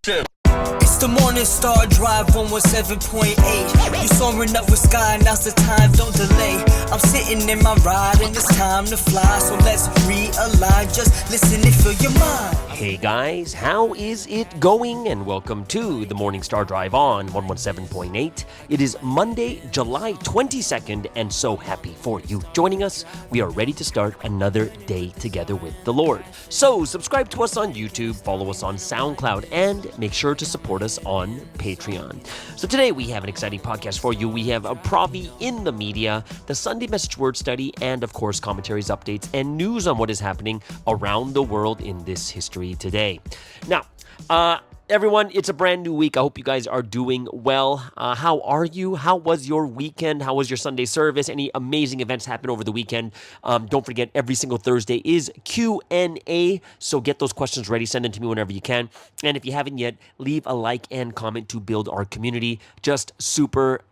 It's the Morning Star Drive 117.8. You soaring up with sky, now's the time, don't delay. I'm sitting in my ride and it's time to fly. So let's realign, just listen and fill your mind. Hey guys, how is it going? And welcome to the Morning Star Drive on 117.8. It is Monday, July 22nd, and so happy for you joining us. We are ready to start another day together with the Lord. So subscribe to us on YouTube, follow us on SoundCloud, and make sure to support us on Patreon. So today we have an exciting podcast for you. We have a Provi in the media, the Sunday Message Word Study, and of course commentaries, updates, and news on what is happening around the world in this history today. Now, everyone, it's a brand new week. I hope you guys are doing well. How are you? How was your weekend? How was your Sunday service? Any amazing events happen over the weekend? Don't forget, every single Thursday is Q&A, so get those questions ready. Send them to me whenever you can. And if you haven't yet, leave a like and comment to build our community. Just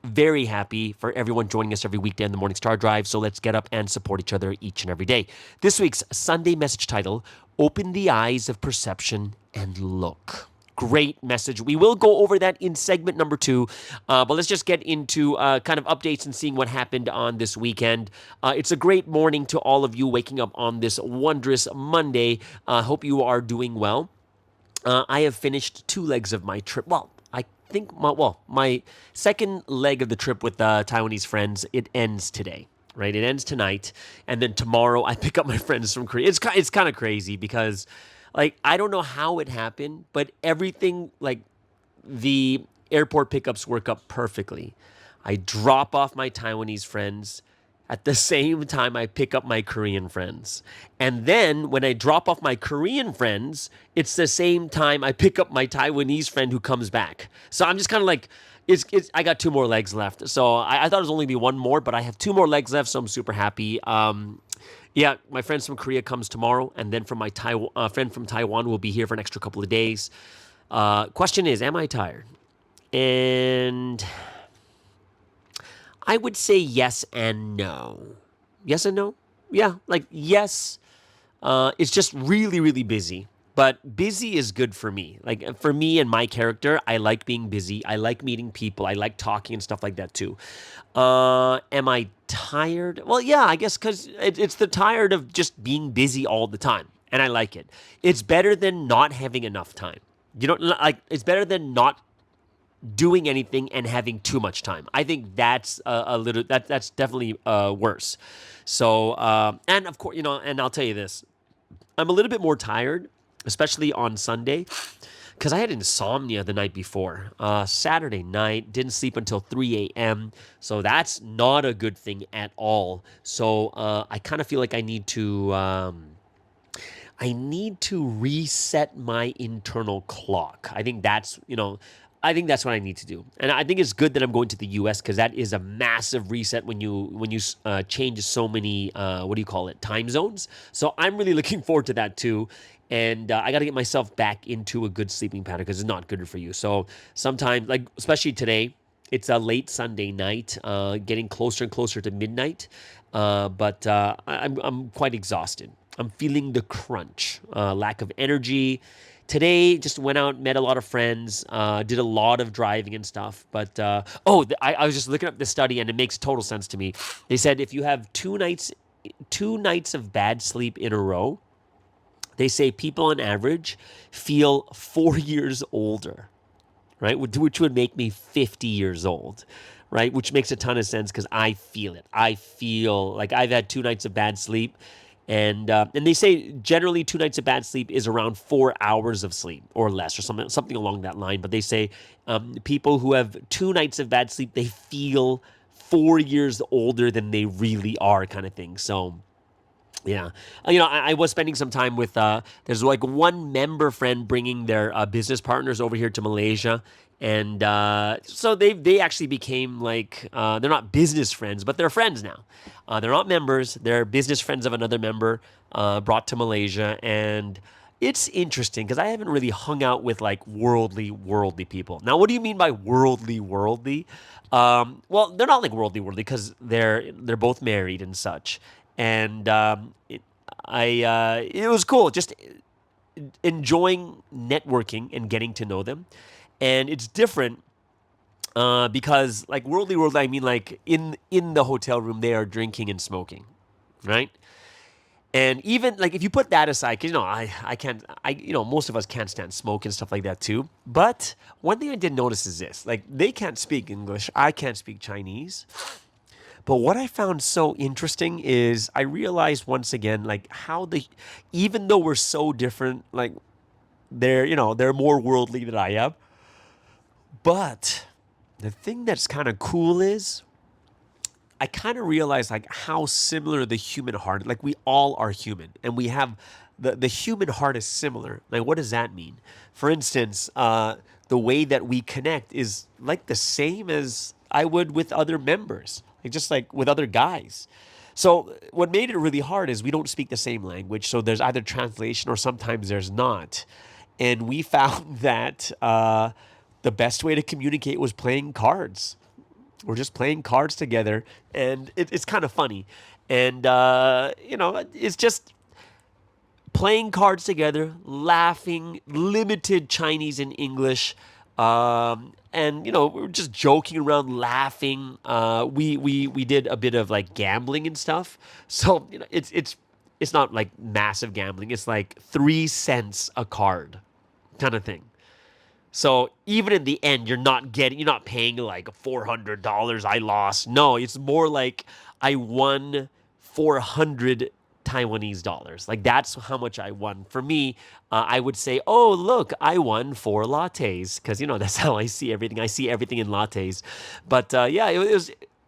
very happy for everyone joining us every weekday on the Morning Star Drive. So let's get up and support each other each and every day. This week's Sunday message title, Open the Eyes of Perception and Look. Great message. We will go over that in segment number 2, but let's just get into kind of updates and seeing what happened on this weekend. It's a great morning to all of you waking up on this wondrous Monday. Hope you are doing well. I have finished 2 legs of my trip. Well, I think my second leg of the trip with Taiwanese friends, it ends today. Right, it ends tonight, and then tomorrow I pick up my friends from Korea. It's kind of crazy because, like, I don't know how it happened, but everything, like, the airport pickups work up perfectly. I drop off my Taiwanese friends at the same time I pick up my Korean friends, and then when I drop off my Korean friends, it's the same time I pick up my Taiwanese friend who comes back. So I'm just kind of like, I got 2 more legs left. So I thought it was only be 1 more, but I have 2 more legs left, so I'm super happy. Yeah, my friends from Korea comes tomorrow, and then from my friend from Taiwan will be here for an extra couple of days. Question is, am I tired? And I would say yes and no. Yes and no? Yeah, like yes. It's just really, really busy. But busy is good for me. Like, for me and my character, I like being busy. I like meeting people. I like talking and stuff like that too. Am I tired? Well, yeah, I guess because it's the tired of just being busy all the time. And I like it. It's better than not having enough time. You know, like, it's better than not doing anything and having too much time. I think that's that's definitely worse. So, and of course, and I'll tell you this, I'm a little bit more tired, especially on Sunday, because I had insomnia the night before. Saturday night, didn't sleep until 3 a.m., so that's not a good thing at all. So I kind of feel like I need to reset my internal clock. I think that's what I need to do. And I think it's good that I'm going to the U.S. because that is a massive reset when you change so many, time zones. So I'm really looking forward to that too. And I got to get myself back into a good sleeping pattern because it's not good for you. So sometimes, like especially today, it's a late Sunday night, getting closer and closer to midnight. But I'm quite exhausted. I'm feeling the crunch, lack of energy. Today, just went out, met a lot of friends, did a lot of driving and stuff. But, I was just looking up this study, and it makes total sense to me. They said if you have two nights of bad sleep in a row, they say people on average feel 4 years older, right? Which would make me 50 years old, right? Which makes a ton of sense because I feel it. I feel like I've had 2 nights of bad sleep. And they say generally 2 nights of bad sleep is around 4 hours of sleep or less or something along that line. But they say people who have 2 nights of bad sleep, they feel 4 years older than they really are, kind of thing. So, yeah. I was spending some time with, there's like one member friend bringing their business partners over here to Malaysia. And so they actually became like, they're not business friends, but they're friends now. They're not members. They're business friends of another member brought to Malaysia. And it's interesting because I haven't really hung out with like worldly people. Now, what do you mean by worldly? Well, they're not like worldly because they're both married and such. And it was cool. Just enjoying networking and getting to know them. And it's different because like worldly world, I mean like in the hotel room they are drinking and smoking, right? And even like if you put that aside, because I can't, most of us can't stand smoke and stuff like that too. But one thing I did notice is this: like they can't speak English, I can't speak Chinese. But what I found so interesting is I realized once again like how even though we're so different, like they're more worldly than I am. But the thing that's kind of cool is I kind of realized like how similar the human heart, like we all are human and we have the human heart is similar. Like, what does that mean? For instance, the way that we connect is like the same as I would with other members, like just like with other guys. So what made it really hard is we don't speak the same language. So there's either translation or sometimes there's not. And we found that the best way to communicate was playing cards. We're just playing cards together, and it's kind of funny. And, it's just playing cards together, laughing, limited Chinese and English. And, we were just joking around, laughing. We did a bit of like gambling and stuff. So, it's not like massive gambling. It's like 3 cents a card kind of thing. So even in the end, you're not paying like $400 I lost. No, it's more like I won 400 Taiwanese dollars. Like that's how much I won. For me, I would say, oh, look, I won 4 lattes because, that's how I see everything. I see everything in lattes. But yeah,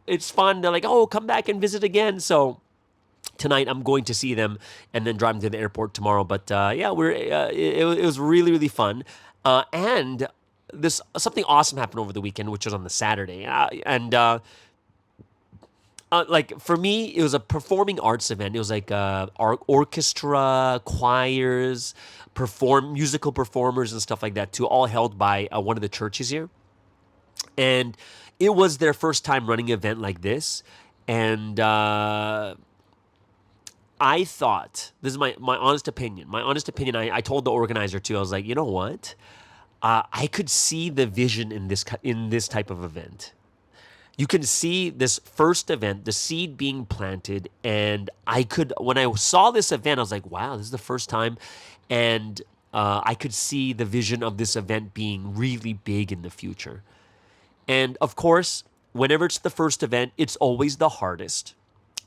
it's fun. They're like, oh, come back and visit again. So tonight I'm going to see them and then driving to the airport tomorrow. But yeah, it was really, really fun. And this something awesome happened over the weekend, which was on the Saturday. Like for me, it was a performing arts event. It was like orchestra, choirs, musical performers and stuff like that too, all held by one of the churches here. And it was their first time running an event like this. And I thought, this is my honest opinion. I told the organizer too. I was like, you know what? I could see the vision in this type of event. You can see this first event, the seed being planted, and when I saw this event, I was like, wow, this is the first time, and I could see the vision of this event being really big in the future. And of course, whenever it's the first event, it's always the hardest.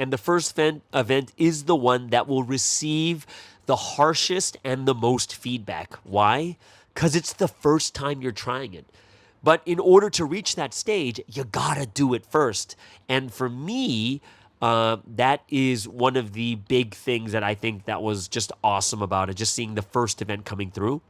And the first event is the one that will receive the harshest and the most feedback. Why? Because it's the first time you're trying it. But in order to reach that stage, you gotta do it first. And for me, that is one of the big things that I think that was just awesome about it, just seeing the first event coming through.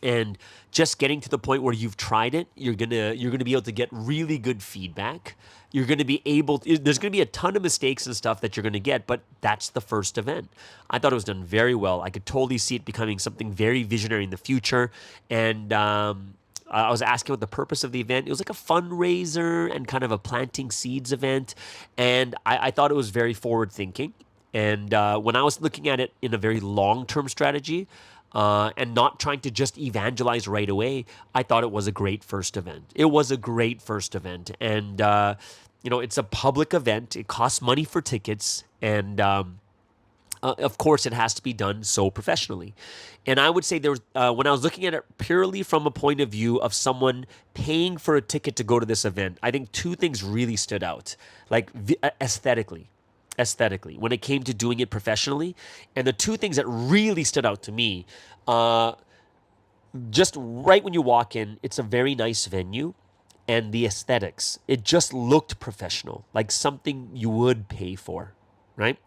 And just getting to the point where you've tried it, you're gonna be able to get really good feedback. You're gonna be there's gonna be a ton of mistakes and stuff that you're gonna get, but that's the first event. I thought it was done very well. I could totally see it becoming something very visionary in the future. And I was asking what the purpose of the event. It was like a fundraiser and kind of a planting seeds event. And I thought it was very forward thinking. And when I was looking at it in a very long-term strategy, and not trying to just evangelize right away, I thought it was a great first event. It was a great first event. And, it's a public event. It costs money for tickets. And, of course, it has to be done so professionally. And I would say when I was looking at it purely from a point of view of someone paying for a ticket to go to this event, I think 2 things really stood out, like aesthetically, when it came to doing it professionally. And the 2 things that really stood out to me, just right when you walk in, it's a very nice venue. And the aesthetics, it just looked professional, like something you would pay for, right?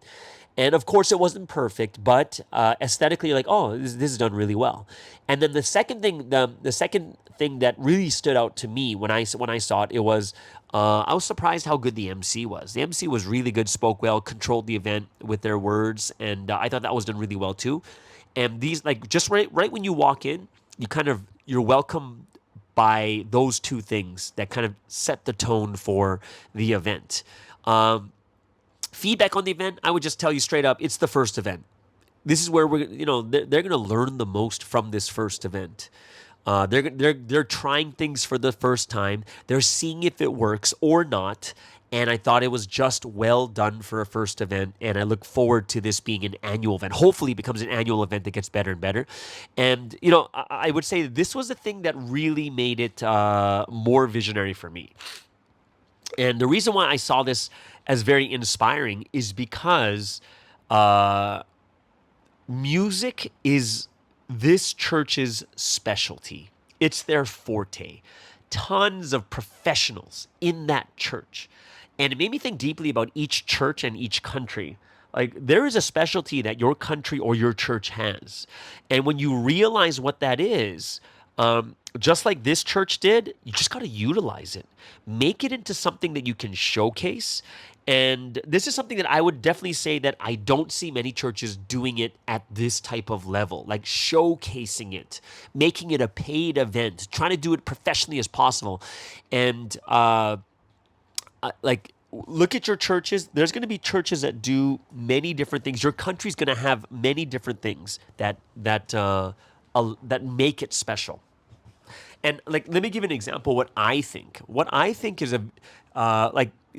And of course, it wasn't perfect, but aesthetically, like, oh, this is done really well. And then the second thing that really stood out to me when I saw it, I was surprised how good the MC was. The MC was really good, spoke well, controlled the event with their words, and I thought that was done really well too. And these, like, just right when you walk in, you're welcomed by those 2 things that kind of set the tone for the event. Feedback on the event, I would just tell you straight up, it's the first event. this is where they're going to learn the most from this first event. They're trying things for the first time. They're seeing if it works or not. And I thought it was just well done for a first event. And I look forward to this being an annual event. Hopefully, it becomes an annual event that gets better and better. And I would say this was the thing that really made it more visionary for me. And the reason why I saw this as very inspiring is because music is this church's specialty. It's their forte. Tons of professionals in that church. And it made me think deeply about each church and each country. Like, there is a specialty that your country or your church has. And when you realize what that is, just like this church did, you just got to utilize it. Make it into something that you can showcase. And this is something that I would definitely say that I don't see many churches doing it at this type of level, like showcasing it, making it a paid event, trying to do it professionally as possible. And look at your churches. There's going to be churches that do many different things. Your country's going to have many different things that make it special. And let me give you an example. What I think is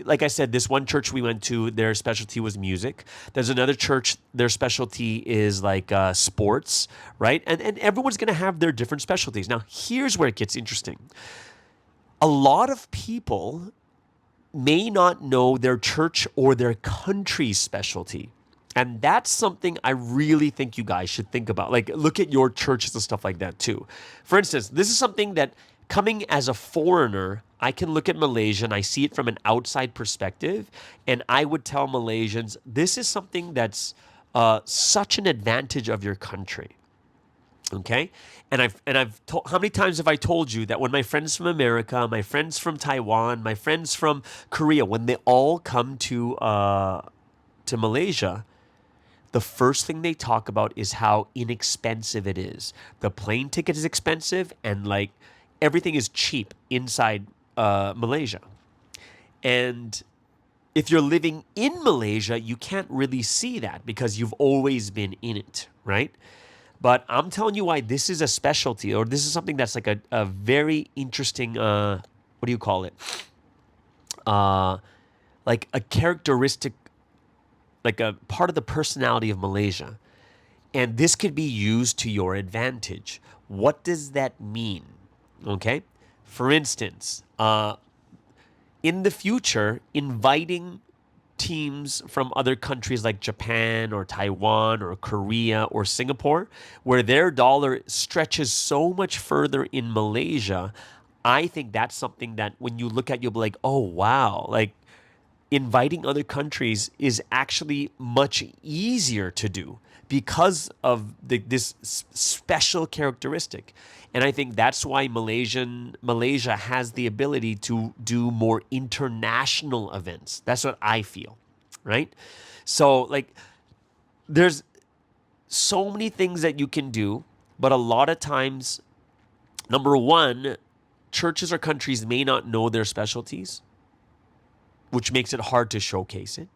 like I said, this one church we went to, their specialty was music. There's another church, their specialty is like sports, right? And everyone's going to have their different specialties. Now, here's where it gets interesting. A lot of people may not know their church or their country's specialty. And that's something I really think you guys should think about. Like, look at your churches and stuff like that too. For instance, this is something that coming as a foreigner, I can look at Malaysia and I see it from an outside perspective. And I would tell Malaysians, this is something that's such an advantage of your country. Okay? And I've told, how many times have I told you that when my friends from America, my friends from Taiwan, my friends from Korea, when they all come to Malaysia, the first thing they talk about is how inexpensive it is. The plane ticket is expensive, and like everything is cheap inside Malaysia. And if you're living in Malaysia, you can't really see that because you've always been in it, right? But I'm telling you why this is a specialty, or this is something that's like a very interesting, what do you call it? Like a characteristic, like a part of the personality of Malaysia. And this could be used to your advantage. What does that mean? Okay? For instance, in the future, inviting teams from other countries like Japan or Taiwan or Korea or Singapore, where their dollar stretches so much further in Malaysia, I think that's something that when you look at, you'll be like, oh, wow, like inviting other countries is actually much easier to do because of this special characteristic. And I think that's why Malaysia has the ability to do more international events. That's what I feel, right? So like there's so many things that you can do, but a lot of times, number one, churches or countries may not know their specialties, which makes it hard to showcase it.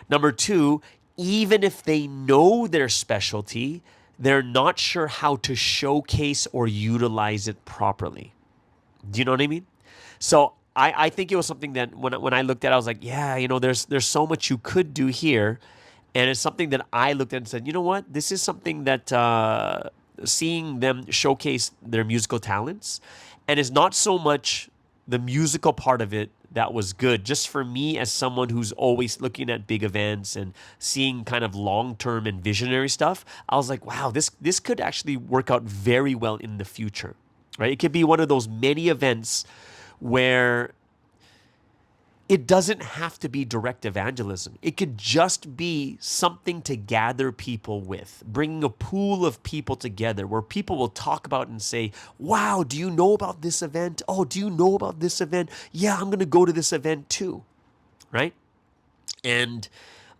Number two, even if they know their specialty, they're not sure how to showcase or utilize it properly. Do you know what I mean? So I think it was something that when I looked at it, I was like, yeah, there's so much you could do here. And it's something that I looked at and said, you know what? This is something that seeing them showcase their musical talents, and it's not so much the musical part of it that was good. Just for me as someone who's always looking at big events and seeing kind of long-term and visionary stuff, I was like, wow, this could actually work out very well in the future, right? It could be one of those many events where it doesn't have to be direct evangelism. It could just be something to gather people with, bringing a pool of people together where people will talk about and say, wow, do you know about this event? Oh, do you know about this event? Yeah, I'm going to go to this event too, right? And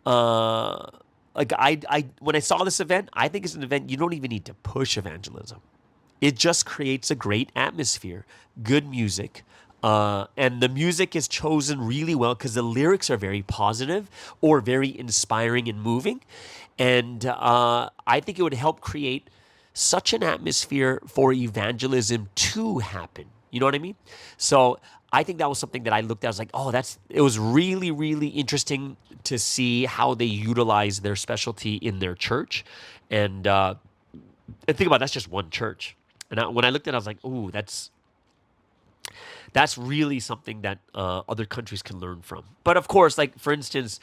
when I saw this event, I think it's an event you don't even need to push evangelism. It just creates a great atmosphere, good music, and the music is chosen really well because the lyrics are very positive or very inspiring and moving. And I think it would help create such an atmosphere for evangelism to happen. You know what I mean? So I think that was something that I looked at. I was like, oh, it was really, really interesting to see how they utilize their specialty in their church. And think about it, that's just one church. And when I looked at it, I was like, ooh, that's really something that other countries can learn from. But of course, like for instance,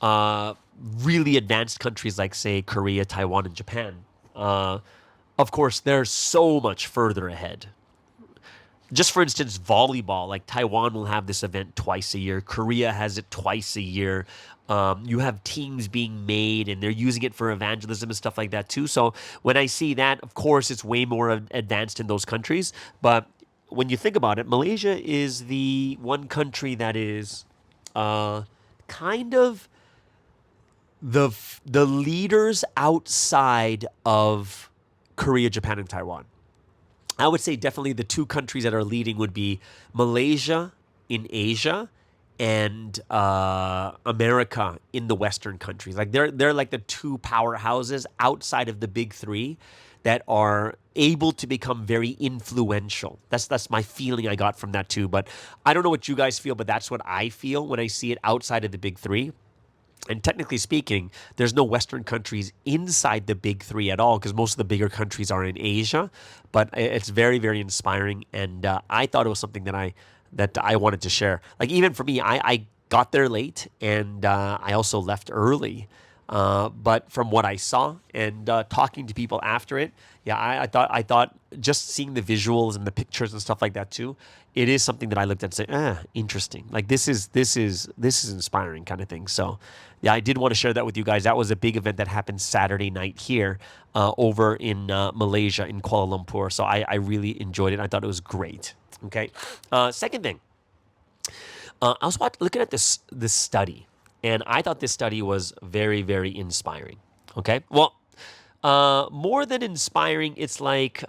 really advanced countries like say Korea, Taiwan, and Japan, of course, they're so much further ahead. Just for instance, volleyball, like Taiwan will have this event twice a year. Korea has it twice a year. You have teams being made and they're using it for evangelism and stuff like that too. So when I see that, of course, it's way more advanced in those countries. But when you think about it, Malaysia is the one country that is kind of the leaders outside of Korea, Japan, and Taiwan. I would say definitely the two countries that are leading would be Malaysia in Asia and America in the Western countries. Like they're like the two powerhouses outside of the big three that are able to become very influential. That's my feeling I got from that too. But I don't know what you guys feel, but that's what I feel when I see it outside of the big three. And technically speaking, there's no Western countries inside the big three at all because most of the bigger countries are in Asia. But it's very, very inspiring, and I thought it was something that I wanted to share. Like even for me, I got there late, and I also left early. But from what I saw and talking to people after it, yeah, I thought just seeing the visuals and the pictures and stuff like that too, it is something that I looked at and said, interesting. Like this is inspiring kind of thing. So yeah, I did want to share that with you guys. That was a big event that happened Saturday night here over in Malaysia in Kuala Lumpur. So I really enjoyed it. I thought it was great. Okay. Second thing, I was looking at this study. And I thought this study was very, very inspiring. Okay? Well, more than inspiring, it's like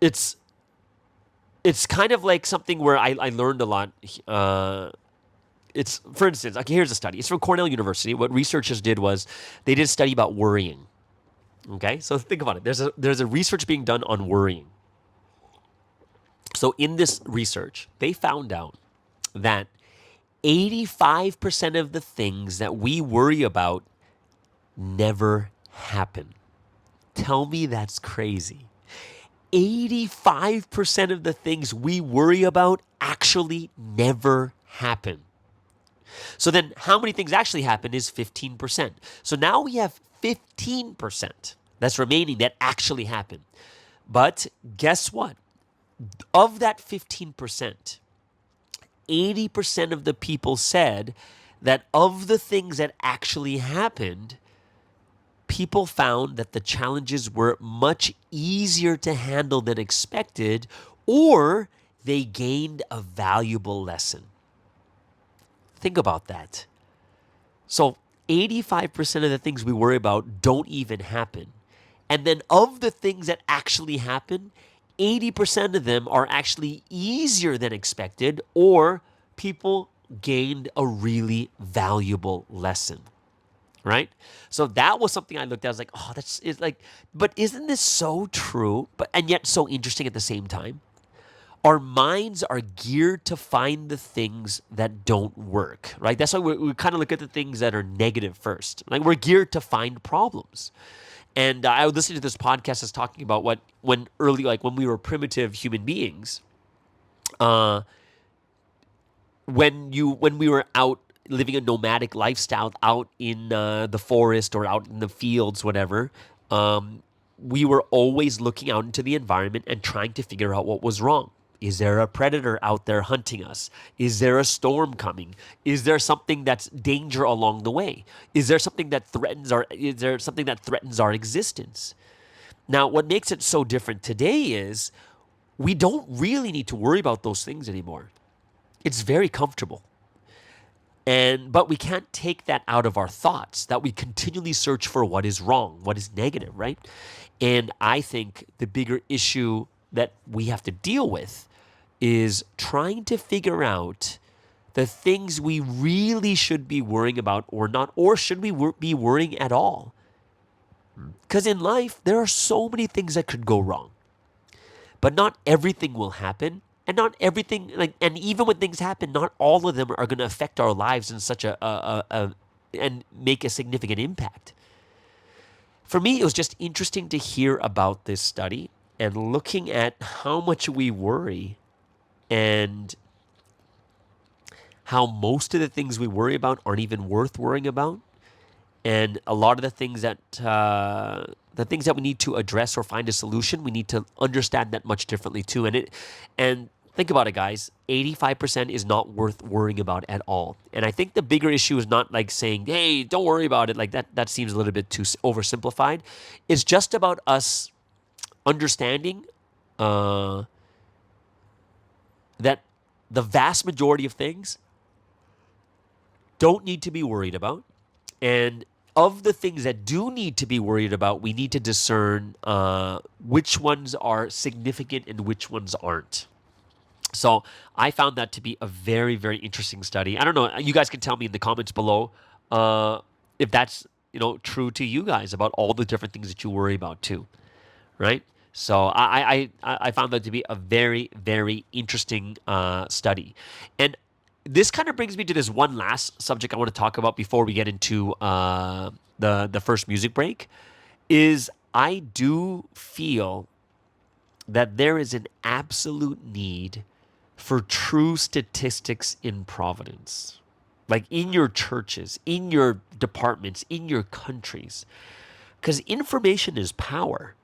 it's kind of like something where I learned a lot. It's for instance, okay, here's a study. It's from Cornell University. What researchers did was they did a study about worrying. Okay? So think about it. There's a research being done on worrying. So in this research, they found out that 85% of the things that we worry about never happen. Tell me that's crazy. 85% of the things we worry about actually never happen. So then how many things actually happen is 15%. So now we have 15% that's remaining that actually happen. But guess what? Of that 15%, 80% of the people said that of the things that actually happened, people found that the challenges were much easier to handle than expected, or they gained a valuable lesson. Think about that. So 85% of the things we worry about don't even happen. And then of the things that actually happen, 80% of them are actually easier than expected, or people gained a really valuable lesson, right? So that was something I looked at. I was like, oh, it's like, but isn't this so true? And yet so interesting at the same time. Our minds are geared to find the things that don't work, right? That's why we kind of look at the things that are negative first. Like we're geared to find problems. And I would listen to this podcast that's talking about when we were primitive human beings, when we were out living a nomadic lifestyle out in the forest or out in the fields, whatever, we were always looking out into the environment and trying to figure out what was wrong. Is there a predator out there hunting us? Is there a storm coming? Is there something that's danger along the way? Is there something that threatens our existence? Now, what makes it so different today is we don't really need to worry about those things anymore. It's very comfortable. But we can't take that out of our thoughts, that we continually search for what is wrong, what is negative, right? And I think the bigger issue that we have to deal with is trying to figure out the things we really should be worrying about or not, or should we be worrying at all? Because in life, there are so many things that could go wrong, but not everything will happen. And not everything, and even when things happen, not all of them are going to affect our lives in such and make a significant impact. For me, it was just interesting to hear about this study and looking at how much we worry and how most of the things we worry about aren't even worth worrying about. And a lot of the things that we need to address or find a solution, we need to understand that much differently too. And think about it, guys. 85% is not worth worrying about at all. And I think the bigger issue is not like saying, "Hey, don't worry about it." Like that seems a little bit too oversimplified. It's just about us understanding that the vast majority of things don't need to be worried about, and of the things that do need to be worried about, we need to discern which ones are significant and which ones aren't. So I found that to be a very, very interesting study. I don't know. You guys can tell me in the comments below if that's true to you guys about all the different things that you worry about too, right? So I found that to be a very, very interesting study. And this kind of brings me to this one last subject I want to talk about before we get into the first music break, is I do feel that there is an absolute need for true statistics in Providence, like in your churches, in your departments, in your countries, because information is power.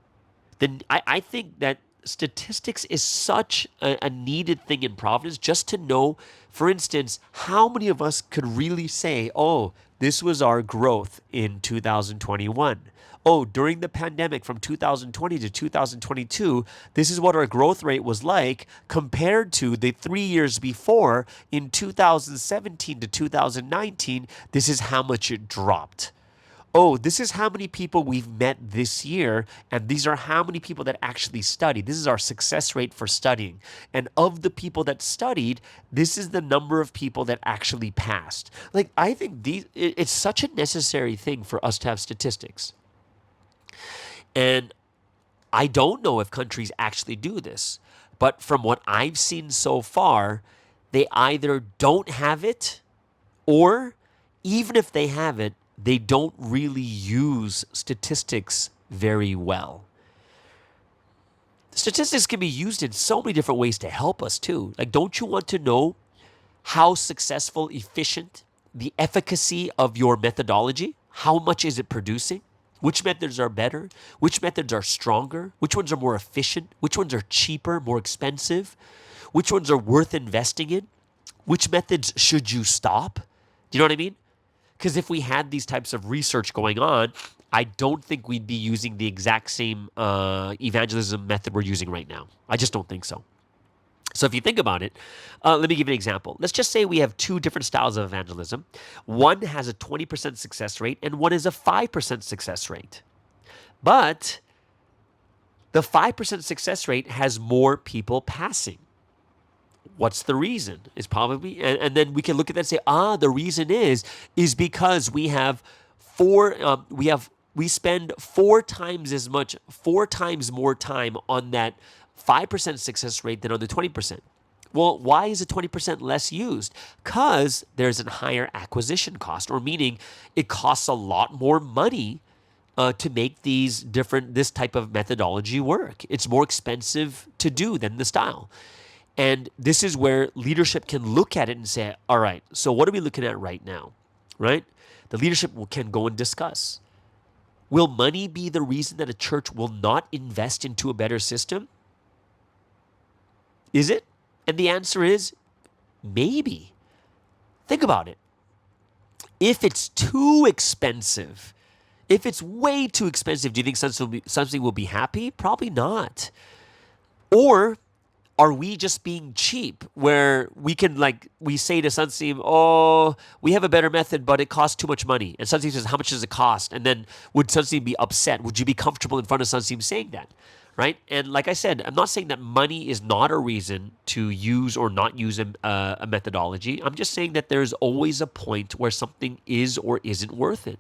Then I think that statistics is such a needed thing in Providence, just to know, for instance, how many of us could really say, oh, this was our growth in 2021. Oh, during the pandemic from 2020 to 2022, this is what our growth rate was like compared to the 3 years before in 2017 to 2019. This is how much it dropped. Oh, this is how many people we've met this year, and these are how many people that actually studied. This is our success rate for studying. And of the people that studied, this is the number of people that actually passed. Like, I think it's such a necessary thing for us to have statistics. And I don't know if countries actually do this, but from what I've seen so far, they either don't have it, or even if they have it, they don't really use statistics very well. Statistics can be used in so many different ways to help us too. Like, don't you want to know how successful, efficient, the efficacy of your methodology? How much is it producing? Which methods are better? Which methods are stronger? Which ones are more efficient? Which ones are cheaper, more expensive? Which ones are worth investing in? Which methods should you stop? Do you know what I mean? Because if we had these types of research going on, I don't think we'd be using the exact same evangelism method we're using right now. I just don't think so. So if you think about it, let me give you an example. Let's just say we have two different styles of evangelism. One has a 20% success rate and one is a 5% success rate. But the 5% success rate has more people passing. What's the reason? Is probably, and then we can look at that and say, the reason is because we have we spend 4 times more time on that 5% success rate than on the 20%. Well, why is the 20% less used? Because there's a higher acquisition cost, or meaning it costs a lot more money to make this type of methodology work. It's more expensive to do than the style. And this is where leadership can look at it and say, all right, so what are we looking at right now, right? The leadership can go and discuss. Will money be the reason that a church will not invest into a better system? Is it? And the answer is maybe. Think about it. If it's too expensive, if it's way too expensive, do you think something will be happy? Probably not. Or are we just being cheap, where we say to Sunsteam, oh, we have a better method, but it costs too much money. And Sunsteam says, how much does it cost? And then would Sunsteam be upset? Would you be comfortable in front of Sunsteam saying that? right? And like I said, I'm not saying that money is not a reason to use or not use a methodology. I'm just saying that there's always a point where something is or isn't worth it,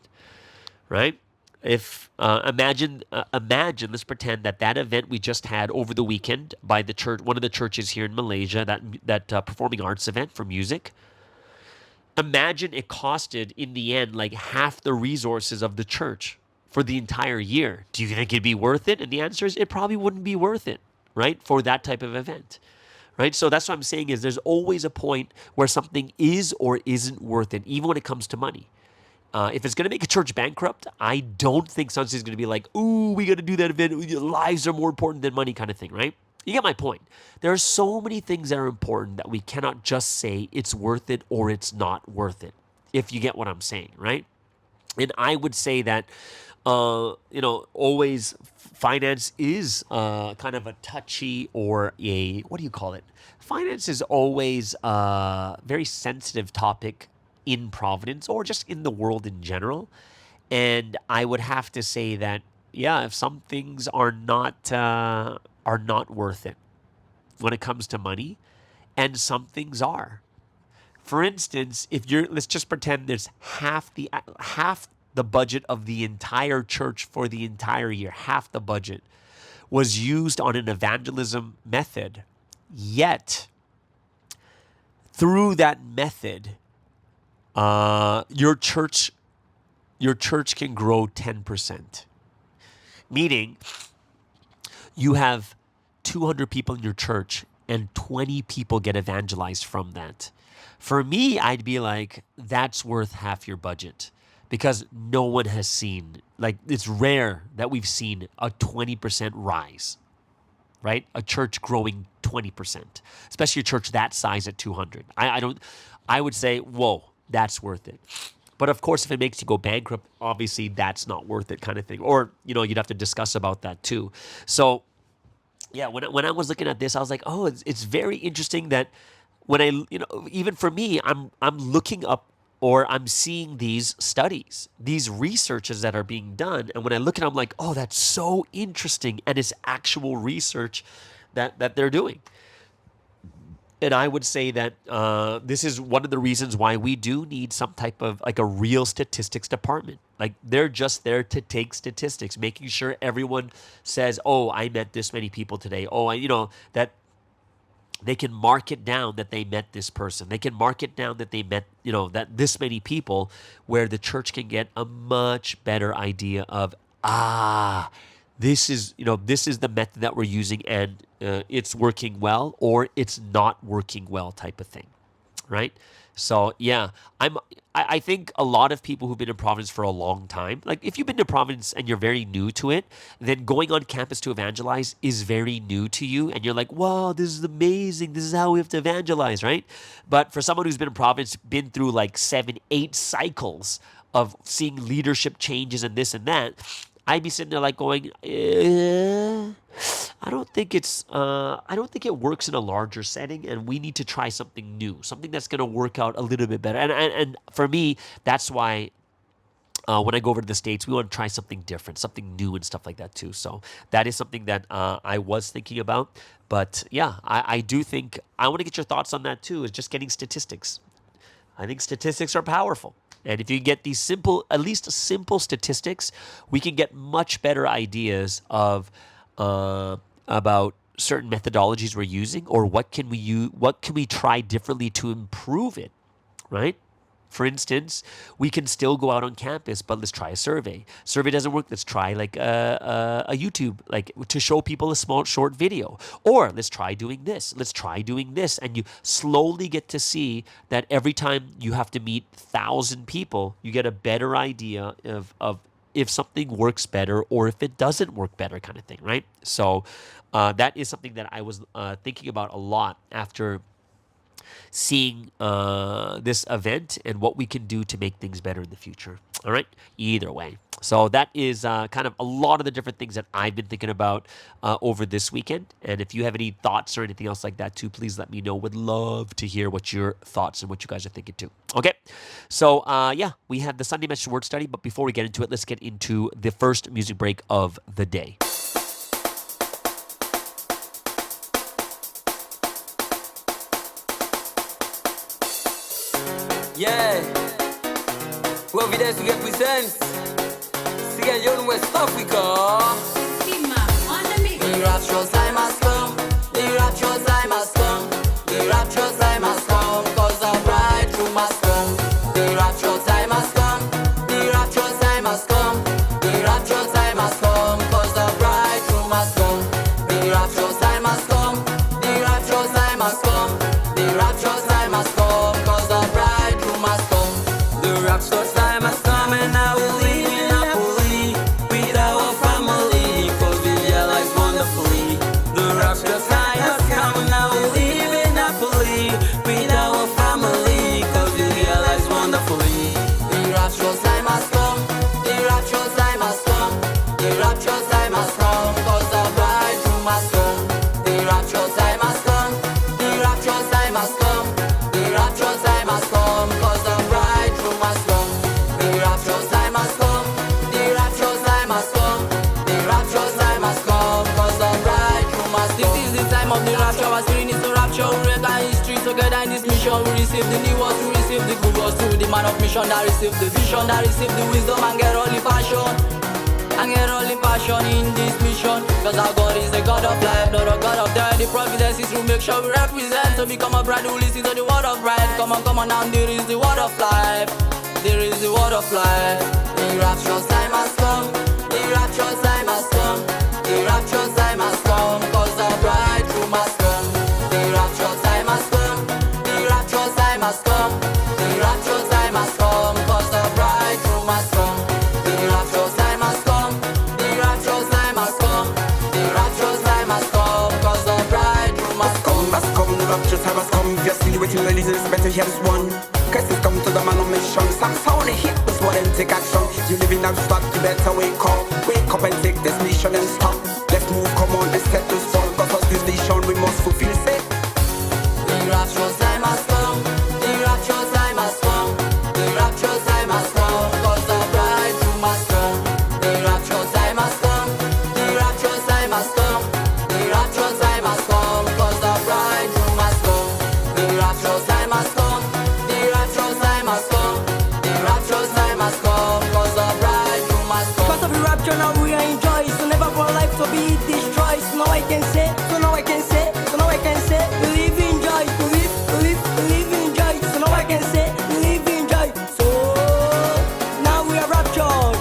right? If imagine, let's pretend that event we just had over the weekend by the church, one of the churches here in Malaysia, that performing arts event for music. Imagine it costed in the end like half the resources of the church for the entire year. Do you think it'd be worth it? And the answer is it probably wouldn't be worth it, right? For that type of event, right? So that's what I'm saying is there's always a point where something is or isn't worth it, even when it comes to money. If it's going to make a church bankrupt, I don't think somebody's going to be like, ooh, we got to do that event. Lives are more important than money kind of thing, right? You get my point. There are so many things that are important that we cannot just say it's worth it or it's not worth it, if you get what I'm saying, right? And I would say that, always finance is kind of a touchy or what do you call it? Finance is always a very sensitive topic in Providence or just in the world in general. And I would have to say that, yeah, if some things are not worth it when it comes to money, and some things are. For instance, let's just pretend there's half the budget of the entire church for the entire year, half the budget was used on an evangelism method. Yet, through that method, your church can grow 10%. Meaning, you have 200 people in your church and 20 people get evangelized from that. For me, I'd be like, that's worth half your budget because no one has seen, like, it's rare that we've seen a 20% rise, right? A church growing 20%, especially a church that size at 200. I would say, whoa, that's worth it. But of course, if it makes you go bankrupt, obviously that's not worth it kind of thing. Or, you'd have to discuss about that too. So yeah, when I was looking at this, I was like, oh, it's very interesting that when even for me, I'm looking up or I'm seeing these studies, these researches that are being done. And when I look at it, I'm like, oh, that's so interesting. And it's actual research that they're doing. And I would say that this is one of the reasons why we do need some type of like a real statistics department. Like they're just there to take statistics, making sure everyone says, oh, I met this many people today. Oh, that they can mark it down that they met this person. They can mark it down that they met, that this many people, where the church can get a much better idea of, this is the method that we're using and it's working well or it's not working well type of thing, right? So yeah, I think a lot of people who've been in Providence for a long time, like if you've been to Providence and you're very new to it, then going on campus to evangelize is very new to you and you're like, wow, this is amazing. This is how we have to evangelize, right? But for someone who's been in Providence, been through like 7-8 cycles of seeing leadership changes and this and that, I'd be sitting there like going, I don't think it works in a larger setting, and we need to try something new, something that's going to work out a little bit better. And for me, that's why when I go over to the States, we want to try something different, something new and stuff like that too. So that is something that I was thinking about. But yeah, I do think I want to get your thoughts on that too. Is just getting statistics. I think statistics are powerful. And if you get these at least simple statistics, we can get much better ideas of about certain methodologies we're using or what can we try differently to improve it, right? For instance, we can still go out on campus, but let's try a survey. Survey doesn't work. Let's try like a YouTube, like to show people a small short video. Or let's try doing this. Let's try doing this. And you slowly get to see that every time you have to meet 1,000 people, you get a better idea of if something works better or if it doesn't work better kind of thing, right? So that is something that I was thinking about a lot after seeing this event and what we can do to make things better in the future. All right, either way. So that is kind of a lot of the different things that I've been thinking about over this weekend. And if you have any thoughts or anything else like that too, please let me know. Would love to hear what your thoughts and what you guys are thinking too. Okay, so yeah, we have the Sunday Message Word Study. But before we get into it, let's get into the first music break of the day. Yeah, Providence represents. Sierra Leone, West Africa. The rapture's time has come. The rapture's time has come. The rapture's time has come. 'Cause the bridegroom has come. The rapture's time has come. The rapture's time has come. The rapture's time has come. 'Cause the bridegroom has come. The rapture's time has come. The rapture's time has come. The rapture's time has come. 'Cause the bridegroom has come. The rapture's time has come, and I will live in happily with our family, 'cause we realize wonderfully. The rapture's time has come, and I will live in happily with our family, 'cause we realize wonderfully. The rapture's time has come. The rapture's time has come. The rapture's time has come, 'cause the bridegroom has come. The rapture's time has come. The rapture's time has come. The rapture's time has come, 'cause the bridegroom has come. The rapture's time has come. The rapture's time has come. The rapture's time has come, 'cause the bridegroom has come. This is the time of the rapture. Our spirit is to rapture. We reckon history together in this mission. We receive the new words, we receive the good words through the man of mission that receive the vision, that receive the wisdom and get all the passion. And get all the passion in this mission. 'Cause our God is the God of life, not a God of death. The providence is to make sure we represent. So become a bride who listens to the word of right. Come on now, there is the word of life. There is the word of life. The rapture's time has come. The rapture's time has come. The rapture's time has come, 'cause the bridegroom has come. The rapture's time has come. The rapture's time has come. The rapture's time has come, 'cause the bridegroom has come. The rapture's time has come. The rapture's time has come. The rapture's time has come, 'cause the bridegroom has come. Has come, the rapture's time has come. If you're still waiting, the reason it's better hear this one. Christ has come to the man on mission. Some sound a hit, but what then take action. You living abstract, you better wake up. Wake up and take this mission and stop. Let's move, come on, let's set this fall. 'Cause us this vision we must fulfill, say. The rapture's time has come. The rapture's time has come. The rapture's time has come, 'cause the bridegroom has come. The rapture's time has come. The rapture's time has come. The rapture's time has come, 'cause the bridegroom has come. The rapture's time has come. The rapture's time has come. The rapture's time has come, 'cause the bridegroom has come. Because of the rapture now we are in joy. So never for life to be destroyed. So now I can say, so now I can say, so now I can say, we live in joy, we live in joy. So now I can say, we live in joy. So now we are raptured.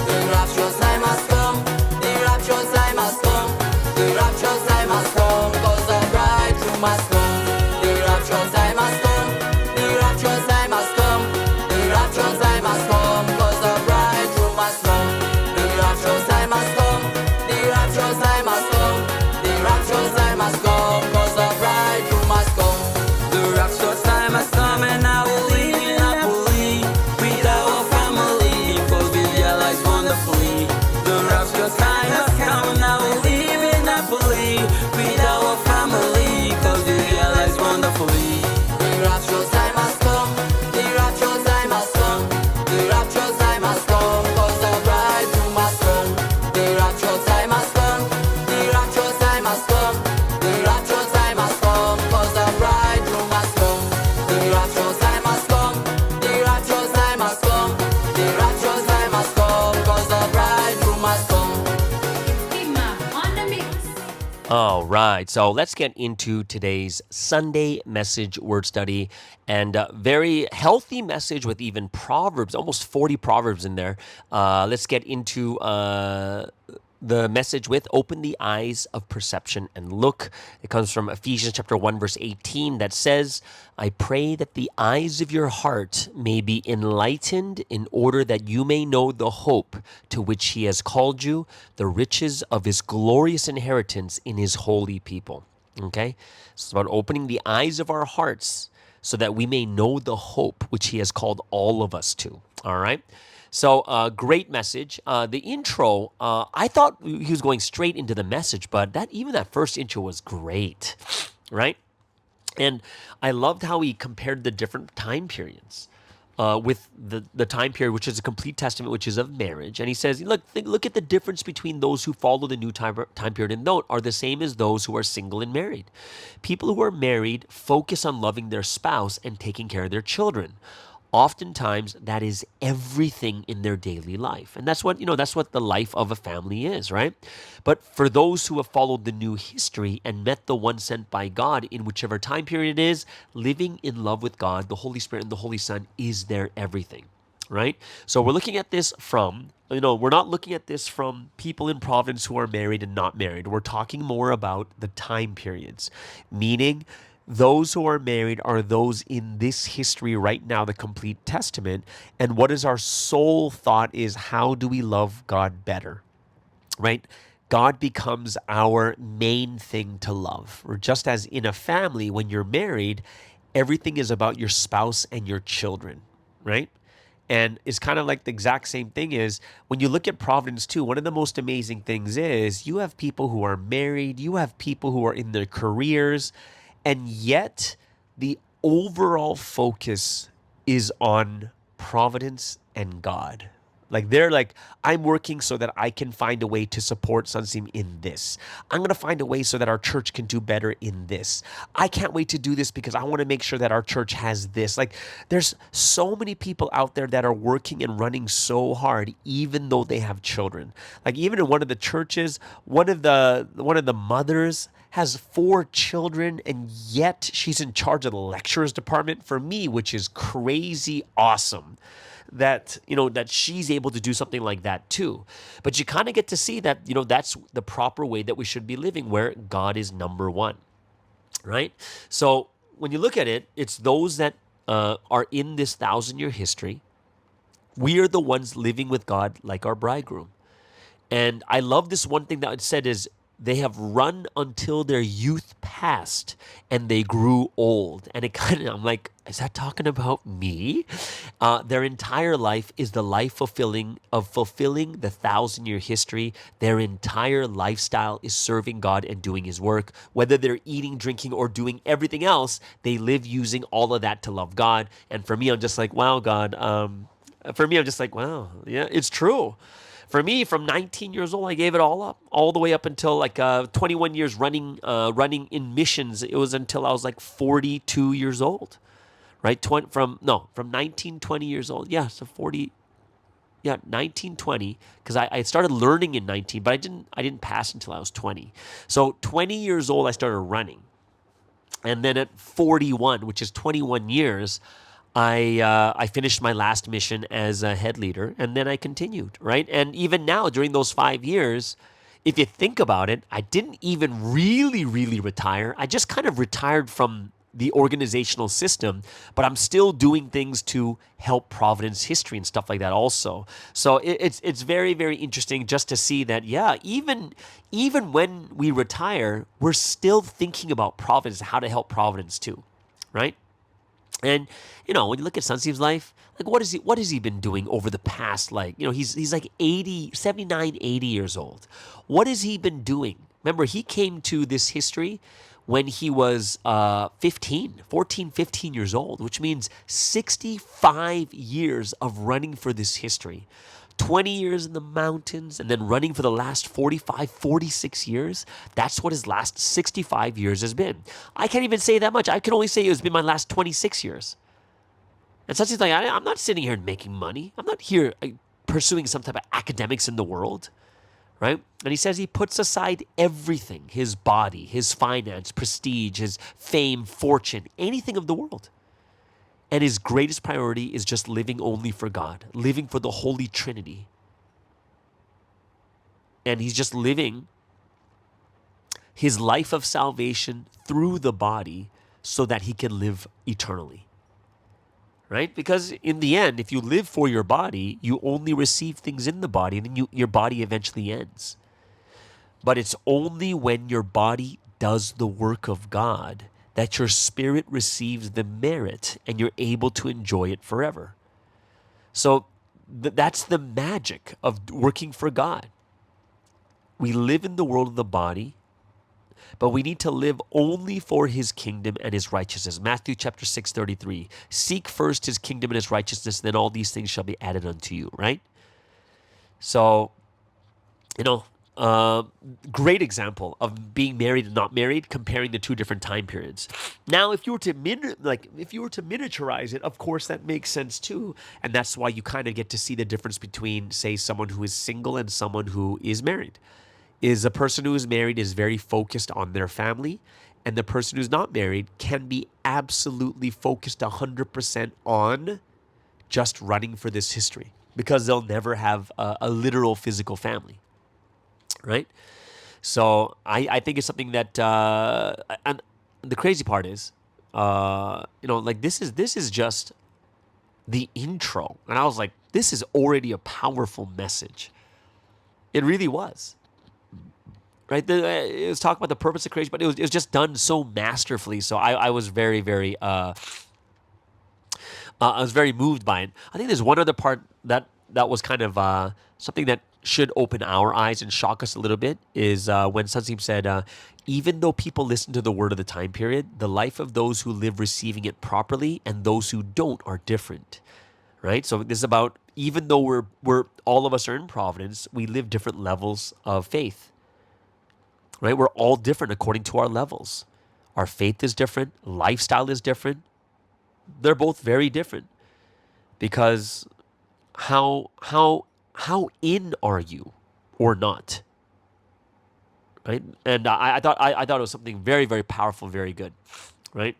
The rapture's time has come. The rapture's time has come. The rapture's time has come, 'cause the bridegroom has come. The rapture's time has come. The rapture's time has come. The rapture's time has come, 'cause the bridegroom has come. The rapture's time has come. The rapture's time has come. The rapture's time has come, 'cause the bridegroom has come. The rapture's time has come, and I will live in happily with our family, 'cause we realize wonderfully. The rapture's time has come, and I will live in happily with our family, 'cause we realize wonderfully. The rapture's time has come. The rapture's time has come. The rapture's time has come, 'cause the bridegroom has come. The rapture's time has come. The rapture's time has come. The rapture's time has come, 'cause the bridegroom has come. The rapture's time has come. The rapture's time has come. The rapture's time has come, 'cause the bridegroom has come. All right, so let's get into today's Sunday message word study, and a very healthy message with even proverbs, almost 40 proverbs in there. Let's get into the message with open the eyes of perception and look. It comes from Ephesians chapter 1 verse 18 that says, I pray that the eyes of your heart may be enlightened in order that you may know the hope to which he has called you, the riches of his glorious inheritance in his holy people. Okay? So it's about opening the eyes of our hearts so that we may know the hope which he has called all of us to. All right? So, great message. The intro, I thought he was going straight into the message, but even that first intro was great, right? And I loved how he compared the different time periods. with the time period, which is a complete testament, which is of marriage. And he says, look at the difference between those who follow the new time period and don't are the same as those who are single and married. People who are married focus on loving their spouse and taking care of their children. Oftentimes, that is everything in their daily life. And that's what the life of a family is, right? But for those who have followed the new history and met the one sent by God in whichever time period it is, living in love with God, the Holy Spirit, and the Holy Son is their everything, right? So we're looking at this from, we're not looking at this from people in Providence who are married and not married. We're talking more about the time periods, meaning those who are married are those in this history right now, the complete testament. And what is our sole thought is, how do we love God better, right? God becomes our main thing to love. Or just as in a family, when you're married, everything is about your spouse and your children, right? And it's kind of like the exact same thing is when you look at Providence too, one of the most amazing things is you have people who are married, you have people who are in their careers, and yet the overall focus is on Providence and God. Like they're like, I'm working so that I can find a way to support Sunseam in this. I'm going to find a way so that our church can do better in this. I can't wait to do this because I want to make sure that our church has this. Like there's so many people out there that are working and running so hard, even though they have children. Like even in one of the churches, one of the mothers has 4 children, and yet she's in charge of the lecturers department for me, which is crazy awesome that she's able to do something like that too. But you kind of get to see that that's the proper way that we should be living, where God is number one, right? So when you look at it, it's those that are in this 1,000-year history. We are the ones living with God like our bridegroom. And I love this one thing that it said is, they have run until their youth passed and they grew old. And I'm like, is that talking about me? Their entire life is the life fulfilling the 1,000-year history. Their entire lifestyle is serving God and doing his work. Whether they're eating, drinking, or doing everything else, they live using all of that to love God. And for me, I'm just like, wow, God. Wow, yeah, it's true. For me, from 19 years old, I gave it all up, all the way up until 21 years running in missions. It was until I was like 42 years old, right? From 19, 20 years old. Yeah, so 40, yeah, 19, 20, because I started learning in 19, but I didn't pass until I was 20. So 20 years old, I started running. And then at 41, which is 21 years, I finished my last mission as a head leader, and then I continued, right? And even now, during those 5 years, if you think about it, I didn't even really, really retire. I just kind of retired from the organizational system, but I'm still doing things to help Providence history and stuff like that also. So it's very, very interesting just to see that, yeah, even when we retire, we're still thinking about Providence, how to help Providence too, right? And when you look at Sunseam's life, like what has he been doing over the past, he's like 79, 80 years old. What has he been doing? Remember, he came to this history when he was 15 years old, which means 65 years of running for this history. 20 years in the mountains and then running for the last 45, 46 years. That's what his last 65 years has been. I can't even say that much. I can only say it's been my last 26 years. And so it's like, I'm not sitting here making money. I'm not here pursuing some type of academics in the world, right? And he says he puts aside everything, his body, his finance, prestige, his fame, fortune, anything of the world. And his greatest priority is just living only for God, living for the Holy Trinity. And he's just living his life of salvation through the body so that he can live eternally. Right? Because in the end, if you live for your body, you only receive things in the body, and then your body eventually ends. But it's only when your body does the work of God that your spirit receives the merit and you're able to enjoy it forever. So that's the magic of working for God. We live in the world of the body, but we need to live only for his kingdom and his righteousness. Matthew chapter 6:33. Seek first his kingdom and his righteousness, then all these things shall be added unto you, right? So, great example of being married and not married, comparing the two different time periods. Now, if you were to miniaturize it, of course that makes sense too, and that's why you kind of get to see the difference between, say, someone who is single and someone who is married. Is a person who is married is very focused on their family, and the person who's not married can be absolutely focused 100% on just running for this history, because they'll never have a literal physical family. Right? So I think it's something that, and the crazy part is, this is just the intro. And I was like, this is already a powerful message. It really was. Right? It was talking about the purpose of creation, but it was just done so masterfully. So I was very, very, I was very moved by it. I think there's one other part that was kind of something that should open our eyes and shock us a little bit, is when Sunseem said, even though people listen to the word of the time period, the life of those who live receiving it properly and those who don't are different, right? So this is about, even though we're all of us are in Providence, we live different levels of faith, right? We're all different according to our levels. Our faith is different. Lifestyle is different. They're both very different, because how in are you or not, right? And I thought it was something very, very powerful, very good, right?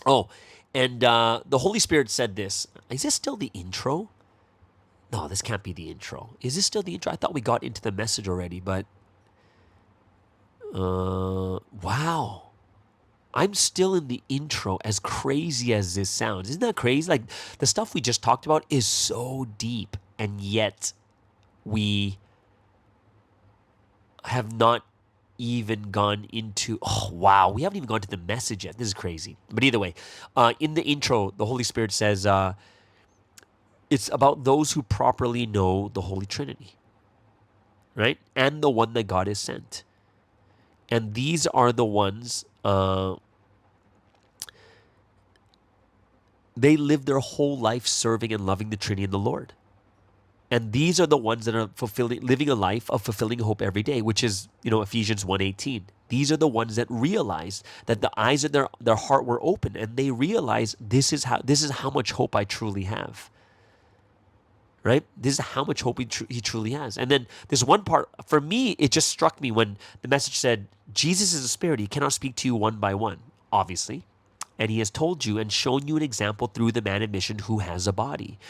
Oh, and the Holy Spirit said this. Is this still the intro? No, this can't be the intro. Is this still the intro? I thought we got into the message already, but wow. I'm still in the intro, as crazy as this sounds. Isn't that crazy? Like, the stuff we just talked about is so deep, and yet we have not even gone into, we haven't even gone to the message yet. This is crazy. But either way, in the intro, the Holy Spirit says, it's about those who properly know the Holy Trinity, right? And the one that God has sent. And these are the ones, they live their whole life serving and loving the Trinity and the Lord. And these are the ones that are living a life of fulfilling hope every day, which is, Ephesians 1:18. These are the ones that realize that the eyes of their heart were open, and they realize this is how much hope I truly have. Right? This is how much hope he truly has. And then this one part, for me, it just struck me when the message said, Jesus is a spirit. He cannot speak to you one by one, obviously. And he has told you and shown you an example through the man of mission who has a body.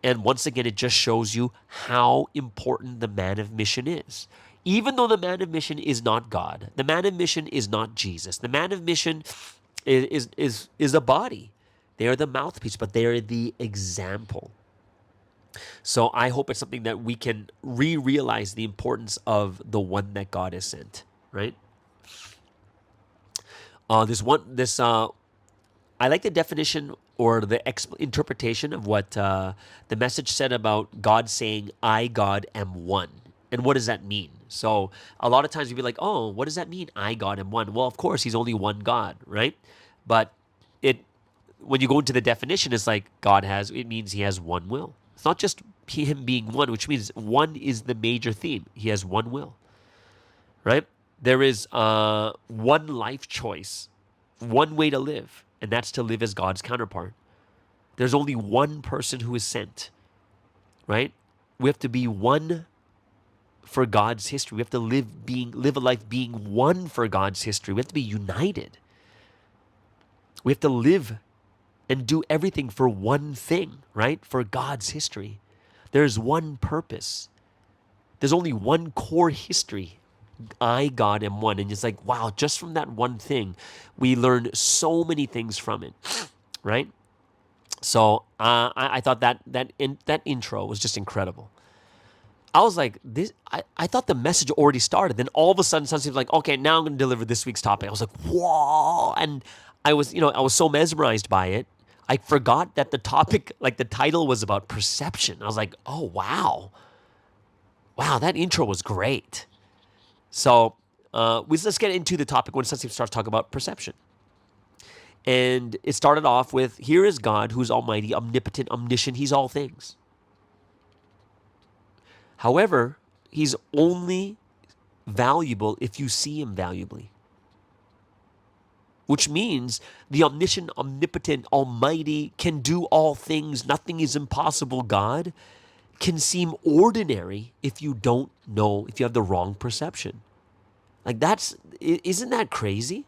And once again, it just shows you how important the man of mission is. Even though the man of mission is not God, the man of mission is not Jesus. The man of mission is a body. They are the mouthpiece, but they are the example. So I hope it's something that we can realize the importance of the one that God has sent, right? I like the definition or the interpretation of what the message said about God saying, I, God, am one. And what does that mean? So a lot of times you'd be like, oh, what does that mean? I, God, am one. Well, of course, he's only one God, right? But when you go into the definition, it's like it means he has one will. It's not just him being one, which means one is the major theme. He has one will, right? There is one life choice, one way to live, and that's to live as God's counterpart. There's only one person who is sent, right? We have to be one for God's history. We have to live a life being one for God's history. We have to be united. We have to live and do everything for one thing, right? For God's history. There's one purpose. There's only one core history. I, God, am one. And it's like, wow, just from that one thing, we learn so many things from it, right? So I thought that intro was just incredible. I was like, I thought the message already started. Then all of a sudden, something like, okay, now I'm going to deliver this week's topic. I was like, whoa. And I was so mesmerized by it. I forgot that the topic, like the title, was about perception. I was like, oh, wow. Wow, that intro was great. So let's get into the topic when Sunseam starts talking about perception. And it started off with, here is God who's almighty, omnipotent, omniscient. He's all things. However, he's only valuable if you see him valuably. Which means the omniscient, omnipotent, almighty, can do all things, nothing is impossible God can seem ordinary if you don't know, if you have the wrong perception. Like isn't that crazy?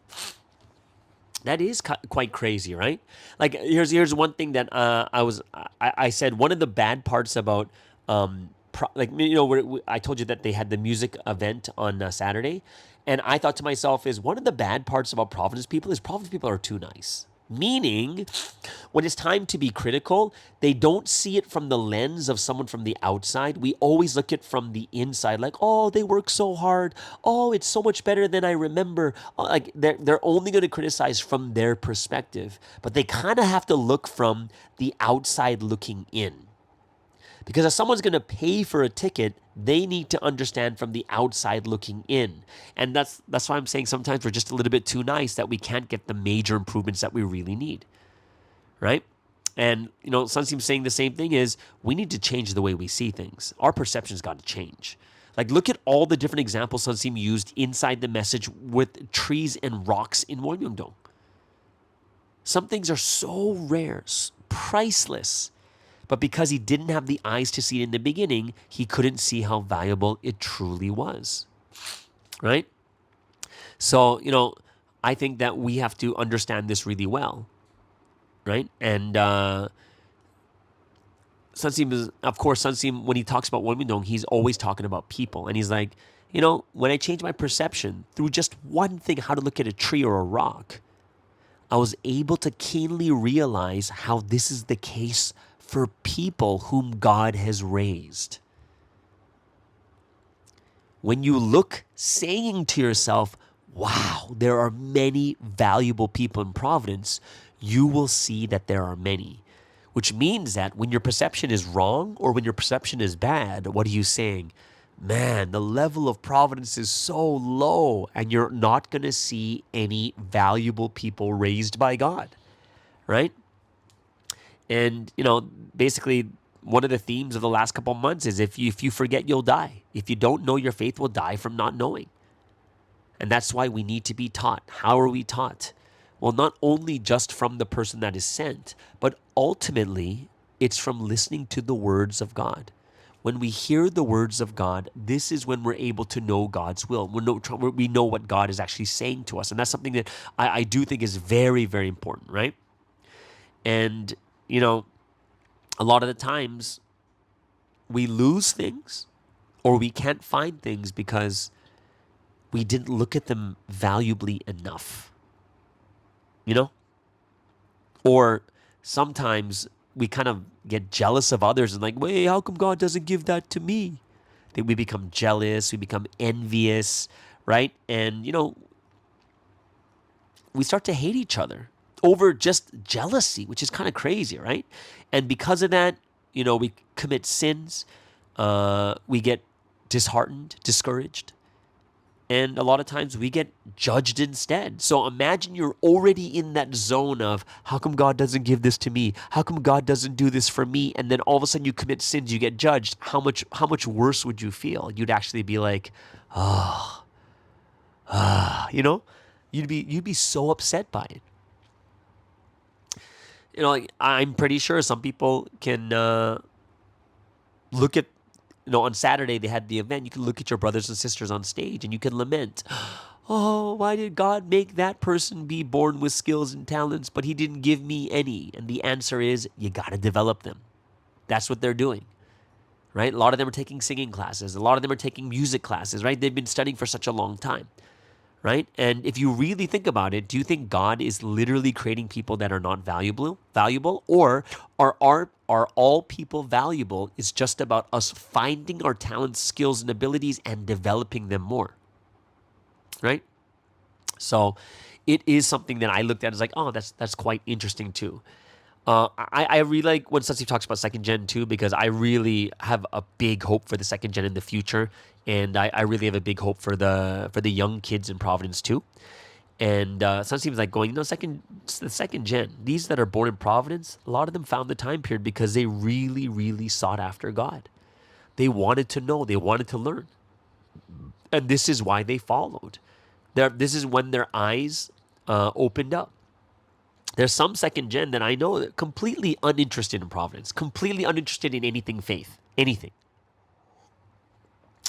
That is quite crazy, right? Like here's one thing that I said. One of the bad parts about I told you that they had the music event on Saturday, and I thought to myself, is one of the bad parts about Providence people are too nice. Meaning, when it's time to be critical, they don't see it from the lens of someone from the outside. We always look at it from the inside, like, oh, they work so hard. Oh, it's so much better than I remember. Like they're only going to criticize from their perspective, but they kind of have to look from the outside looking in. Because if someone's going to pay for a ticket, they need to understand from the outside looking in. And that's why I'm saying sometimes we're just a little bit too nice, that we can't get the major improvements that we really need, right? And, Sunseem's saying the same thing is, we need to change the way we see things. Our perception's got to change. Like, look at all the different examples Sunseem used inside the message with trees and rocks in Myeongdong. Some things are so rare, priceless. But because he didn't have the eyes to see it in the beginning, he couldn't see how valuable it truly was, right? So, I think that we have to understand this really well, right? And Sunseem, when he talks about Wonmindong, he's always talking about people. And he's like, when I changed my perception through just one thing, how to look at a tree or a rock, I was able to keenly realize how this is the case for people whom God has raised. When you look, saying to yourself, wow, there are many valuable people in Providence, you will see that there are many. Which means that when your perception is wrong or when your perception is bad, what are you saying? Man, the level of Providence is so low, and you're not going to see any valuable people raised by God, right? And, basically one of the themes of the last couple of months is if you forget, you'll die. If you don't know, your faith will die from not knowing. And that's why we need to be taught. How are we taught? Well, not only just from the person that is sent, but ultimately it's from listening to the words of God. When we hear the words of God, this is when we're able to know God's will. We know what God is actually saying to us. And that's something that I do think is very, very important, right? And a lot of the times we lose things or we can't find things because we didn't look at them valuably enough, Or sometimes we kind of get jealous of others and like, wait, how come God doesn't give that to me? That we become jealous, we become envious, right? And, we start to hate each other over just jealousy, which is kind of crazy, right? And because of that, we commit sins, we get disheartened, discouraged, and a lot of times we get judged instead. So imagine you're already in that zone of, how come God doesn't give this to me? How come God doesn't do this for me? And then all of a sudden you commit sins, you get judged. How much worse would you feel? You'd actually be like, you'd be so upset by it. I'm pretty sure some people can look at, on Saturday they had the event. You can look at your brothers and sisters on stage and you can lament, oh, why did God make that person be born with skills and talents, but he didn't give me any? And the answer is, you got to develop them. That's what they're doing, right? A lot of them are taking singing classes. A lot of them are taking music classes, right? They've been studying for such a long time. Right? And if you really think about it, do you think God is literally creating people that are not valuable? Or are all people valuable? It's just about us finding our talents, skills, and abilities and developing them more. Right? So it is something that I looked at as like, oh, that's quite interesting too. I really like when Steve talks about second gen too, because I really have a big hope for the second gen in the future, and I really have a big hope for the young kids in Providence too. And some seems like going, the second gen, these that are born in Providence, a lot of them found the time period because they really, really sought after God. They wanted to know, they wanted to learn. And this is why they followed. This is when their eyes opened up. There's some second gen that I know that completely uninterested in Providence, completely uninterested in anything faith, anything.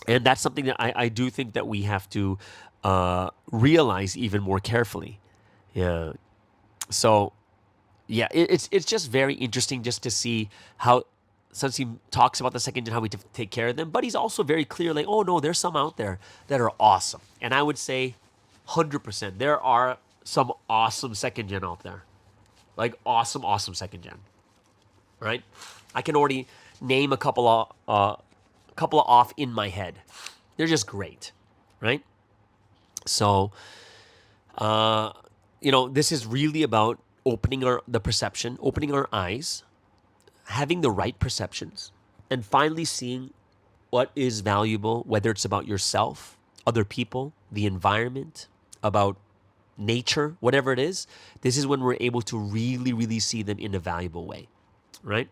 And that's something that I do think that we have to realize even more carefully. Yeah. So, yeah, it's just very interesting just to see how Sunseem talks about the second gen, how we take care of them. But he's also very clear, like, oh no, there's some out there that are awesome. And I would say 100%, there are some awesome second gen out there. Like awesome, awesome second gen, right? I can already name a couple off in my head. They're just great, right? So, this is really about opening the perception, opening our eyes, having the right perceptions, and finally seeing what is valuable, whether it's about yourself, other people, the environment, about nature, whatever it is. This is when we're able to really, really see them in a valuable way, right?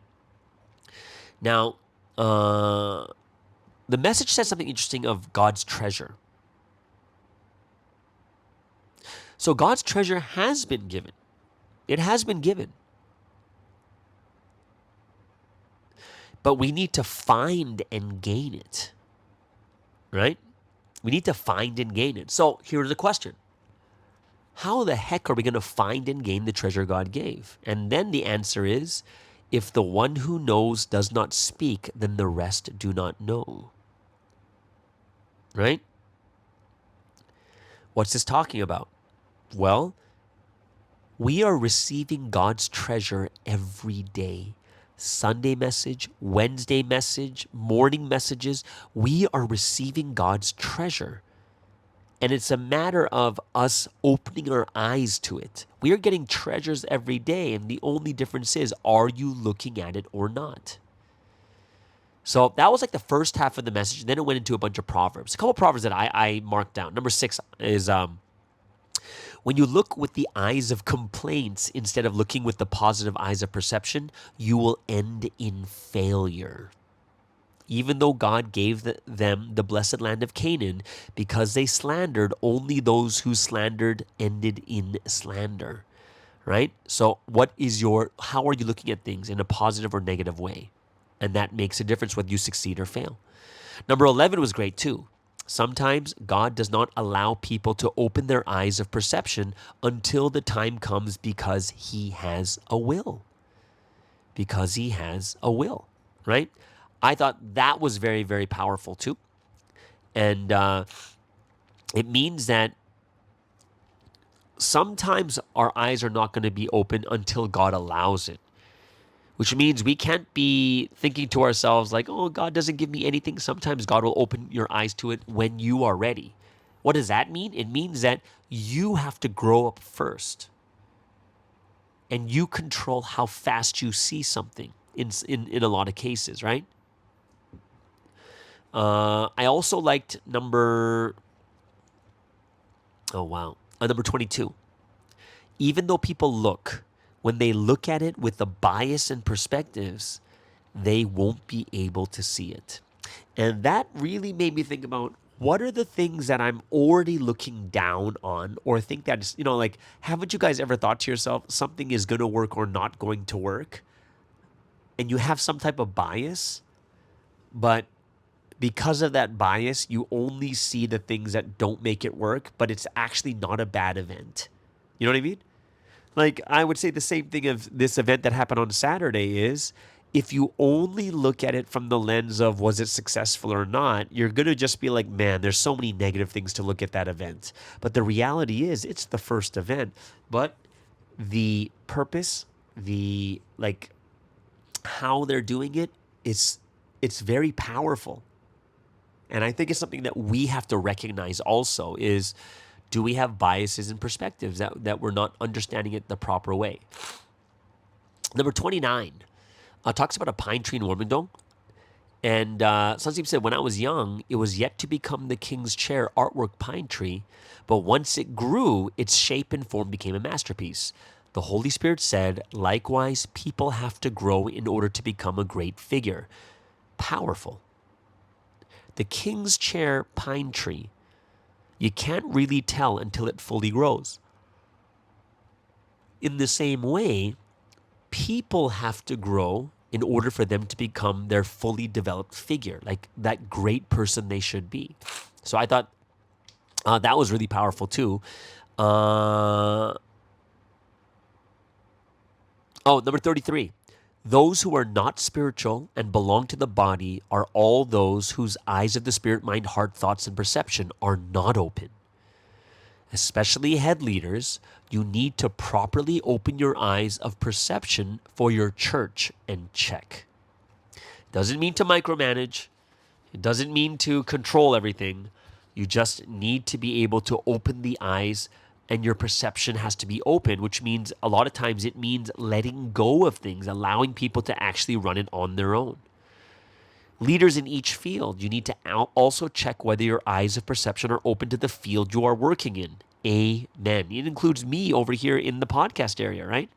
Now, the message says something interesting of God's treasure. So God's treasure has been given. It has been given. But we need to find and gain it, right? We need to find and gain it. So here's the question. How the heck are we going to find and gain the treasure God gave? And then the answer is, if the one who knows does not speak, then the rest do not know. Right? What's this talking about? Well, we are receiving God's treasure every day. Sunday message, Wednesday message, morning messages. We are receiving God's treasure. And it's a matter of us opening our eyes to it. We are getting treasures every day, and the only difference is, are you looking at it or not? So that was like the first half of the message. Then it went into a bunch of proverbs. A couple of proverbs that I marked down. Number 6 is, when you look with the eyes of complaints instead of looking with the positive eyes of perception, you will end in failure. Even though God gave them the blessed land of Canaan, because they slandered, only those who slandered ended in slander, right? So how are you looking at things, in a positive or negative way? And that makes a difference whether you succeed or fail. Number 11 was great too. Sometimes God does not allow people to open their eyes of perception until the time comes, because he has a will. Because he has a will, right? I thought that was very, very powerful too. And it means that sometimes our eyes are not going to be open until God allows it, which means we can't be thinking to ourselves like, oh, God doesn't give me anything. Sometimes God will open your eyes to it when you are ready. What does that mean? It means that you have to grow up first. And you control how fast you see something in a lot of cases, right? I also liked number 22. Even though people when they look at it with the bias and perspectives, they won't be able to see it. And that really made me think about, what are the things that I'm already looking down on, or think that is, haven't you guys ever thought to yourself, something is going to work or not going to work? And you have some type of bias, but because of that bias, you only see the things that don't make it work, but it's actually not a bad event. You know what I mean? Like, I would say the same thing of this event that happened on Saturday is, if you only look at it from the lens of was it successful or not, you're going to just be like, man, there's so many negative things to look at that event. But the reality is, it's the first event. But the purpose, how they're doing it, it's very powerful. And I think it's something that we have to recognize also is, do we have biases and perspectives that we're not understanding it the proper way? Number 29 talks about a pine tree in Warmingdon. And Sanseem said, when I was young, it was yet to become the king's chair artwork pine tree, but once it grew, its shape and form became a masterpiece. The Holy Spirit said, likewise, people have to grow in order to become a great figure. Powerful. The king's chair pine tree, you can't really tell until it fully grows. In the same way, people have to grow in order for them to become their fully developed figure, like that great person they should be. So I thought that was really powerful too. Number 33. Those who are not spiritual and belong to the body are all those whose eyes of the spirit, mind, heart, thoughts, and perception are not open. Especially head leaders, you need to properly open your eyes of perception for your church and check. Doesn't mean to micromanage. It doesn't mean to control everything. You just need to be able to open the eyes, and your perception has to be open, which means a lot of times it means letting go of things, allowing people to actually run it on their own. Leaders in each field, you need to also check whether your eyes of perception are open to the field you are working in. Amen. It includes me over here in the podcast area, right?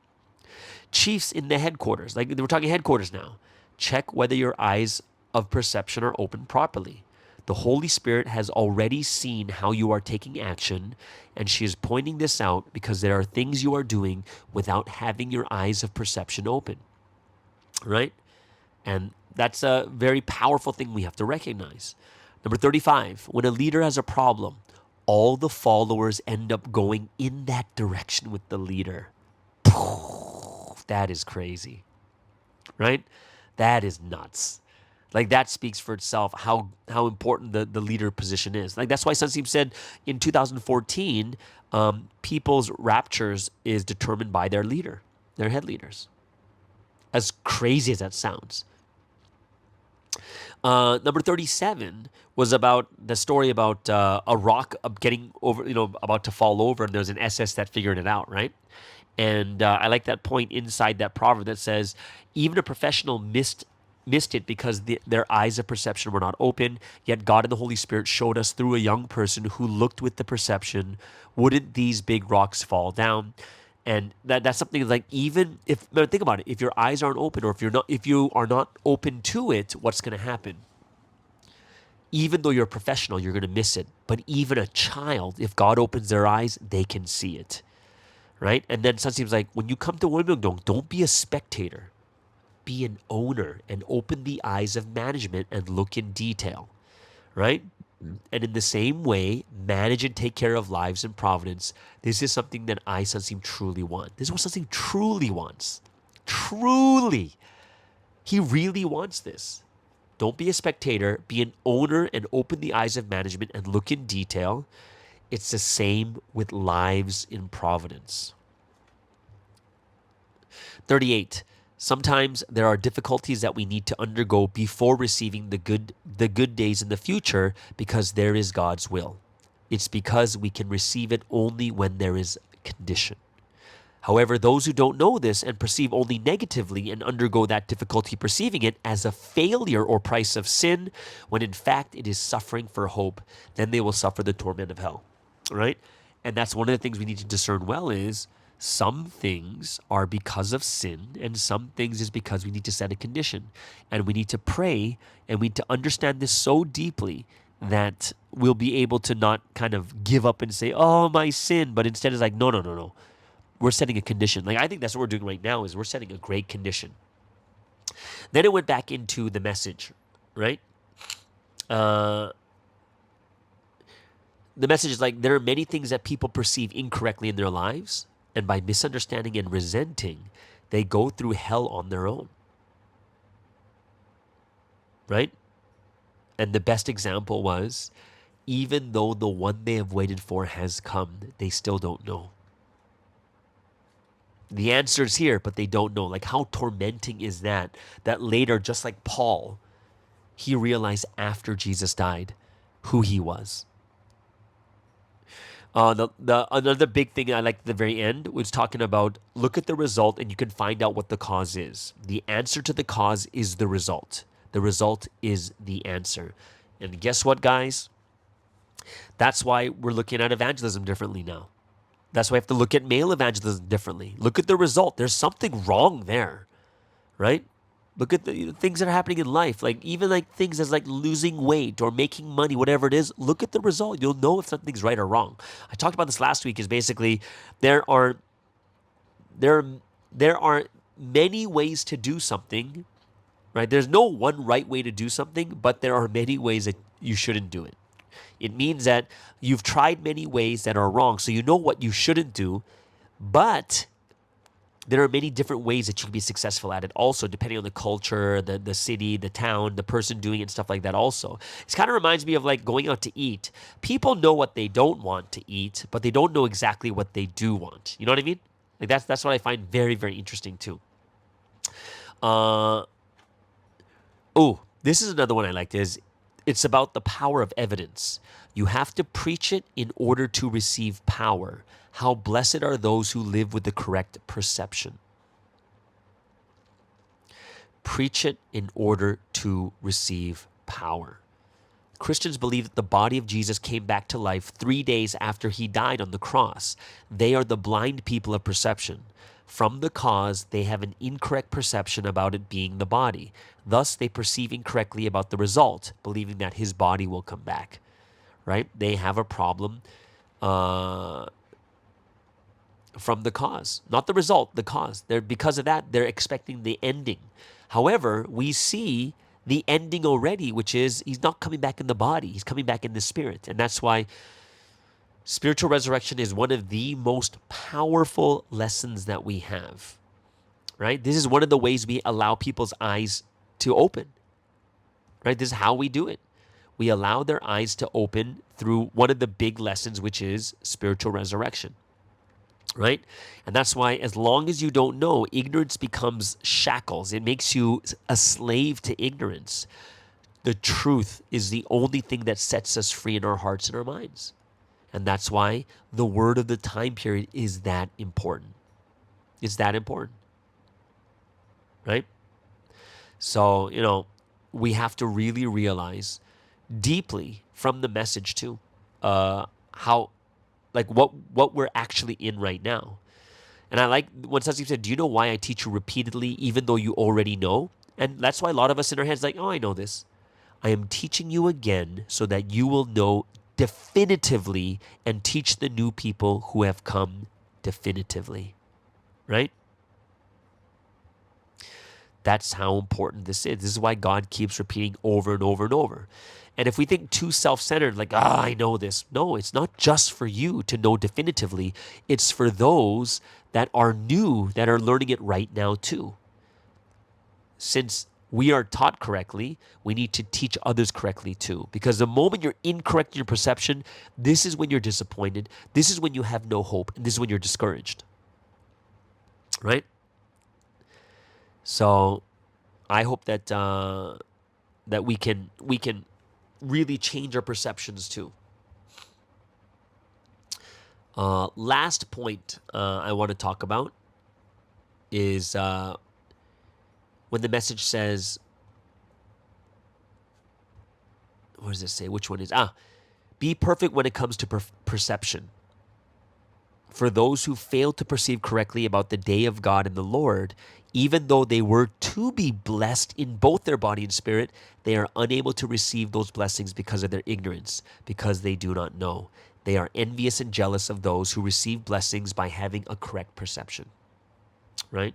Chiefs in the headquarters, like we're talking headquarters now. Check whether your eyes of perception are open properly. The Holy Spirit has already seen how you are taking action, and she is pointing this out because there are things you are doing without having your eyes of perception open, right? And that's a very powerful thing we have to recognize. Number 35, when a leader has a problem, all the followers end up going in that direction with the leader. That is crazy, right? That is nuts. Like, that speaks for itself, how important the leader position is. Like, that's why Sunseem said in 2014, people's raptures is determined by their leader, their head leaders. As crazy as that sounds. Number 37 was about the story about a rock getting over, about to fall over, and there's an SS that figured it out, right? And I like that point inside that proverb that says, even a professional missed it because their eyes of perception were not open, yet God and the Holy Spirit showed us through a young person who looked with the perception, wouldn't these big rocks fall down? And that's something like, even if, think about it, if your eyes aren't open, or if you are not open to it, what's going to happen? Even though you're a professional, you're going to miss it. But even a child, if God opens their eyes, they can see it, right? And then Sun seems like, when you come to Warmingdon, don't be a spectator. Be an owner and open the eyes of management and look in detail, right? And in the same way, manage and take care of lives in Providence. This is something that I, Sunseem, truly want. This is what Sunseem truly wants. Truly. He really wants this. Don't be a spectator. Be an owner and open the eyes of management and look in detail. It's the same with lives in Providence. 38. Sometimes there are difficulties that we need to undergo before receiving the good days in the future, because there is God's will. It's because we can receive it only when there is condition. However, those who don't know this and perceive only negatively and undergo that difficulty perceiving it as a failure or price of sin, when in fact it is suffering for hope, then they will suffer the torment of hell, right? And that's one of the things we need to discern well is, some things are because of sin, and some things is because we need to set a condition. And we need to pray, and we need to understand this so deeply that we'll be able to not kind of give up and say, oh, my sin, but instead it's like, no. We're setting a condition. Like, I think that's what we're doing right now, is we're setting a great condition. Then it went back into the message, right? The message is like, there are many things that people perceive incorrectly in their lives, and by misunderstanding and resenting, they go through hell on their own. Right? And the best example was, even though the one they have waited for has come, they still don't know. The answer's here, but they don't know. Like, how tormenting is that? That later, just like Paul, he realized after Jesus died who he was. The another big thing I like at the very end was talking about look at the result and you can find out what the cause is. The answer to the cause is the result. The result is the answer. And guess what, guys? That's why we're looking at evangelism differently now. That's why we have to look at male evangelism differently. Look at the result. There's something wrong there, right? Look at the things that are happening in life, like even like things as like losing weight or making money, whatever it is. Look at the result. You'll know if something's right or wrong. I talked about this last week. Is basically there are there there are many ways to do something, right? There's no one right way to do something, but there are many ways that you shouldn't do it. It means that you've tried many ways that are wrong, so you know what you shouldn't do, but there are many different ways that you can be successful at it also, depending on the culture, the city, the town, the person doing it, and stuff like that also. It kind of reminds me of like going out to eat. People know what they don't want to eat, but they don't know exactly what they do want. You know what I mean? Like that's what I find very, very interesting too. Oh, this is another one I liked is it's about the power of evidence. You have to preach it in order to receive power. How blessed are those who live with the correct perception. Preach it in order to receive power. Christians believe that the body of Jesus came back to life 3 days after he died on the cross. They are the blind people of perception. From the cause, they have an incorrect perception about it being the body. Thus, they perceive incorrectly about the result, believing that his body will come back. Right? They have a problem from the cause, not the result, the cause. Because of that, they're expecting the ending. However, we see the ending already, which is he's not coming back in the body. He's coming back in the spirit. And that's why spiritual resurrection is one of the most powerful lessons that we have, right? This is one of the ways we allow people's eyes to open, right? This is how we do it. We allow their eyes to open through one of the big lessons, which is spiritual resurrection, right? And that's why as long as you don't know, ignorance becomes shackles. It makes you a slave to ignorance. The truth is the only thing that sets us free in our hearts and our minds. And that's why the word of the time period is that important. It's that important, right? So, we have to really realize deeply from the message too, how, like what we're actually in right now. And I like when Sasi said, do you know why I teach you repeatedly even though you already know? And that's why a lot of us in our heads like, oh, I know this. I am teaching you again so that you will know definitively and teach the new people who have come definitively, right? That's how important this is. This is why God keeps repeating over and over and over. And if we think too self-centered, like, I know this. No, it's not just for you to know definitively. It's for those that are new, that are learning it right now too. Since we are taught correctly, we need to teach others correctly too. Because the moment you're incorrect in your perception, this is when you're disappointed. This is when you have no hope. And this is when you're discouraged. Right? So I hope that that we can really change our perceptions too. Last point I want to talk about is when the message says, what does it say? Which one is? Be perfect when it comes to perception. For those who fail to perceive correctly about the day of God and the Lord, even though they were to be blessed in both their body and spirit, they are unable to receive those blessings because of their ignorance, because they do not know. They are envious and jealous of those who receive blessings by having a correct perception. Right?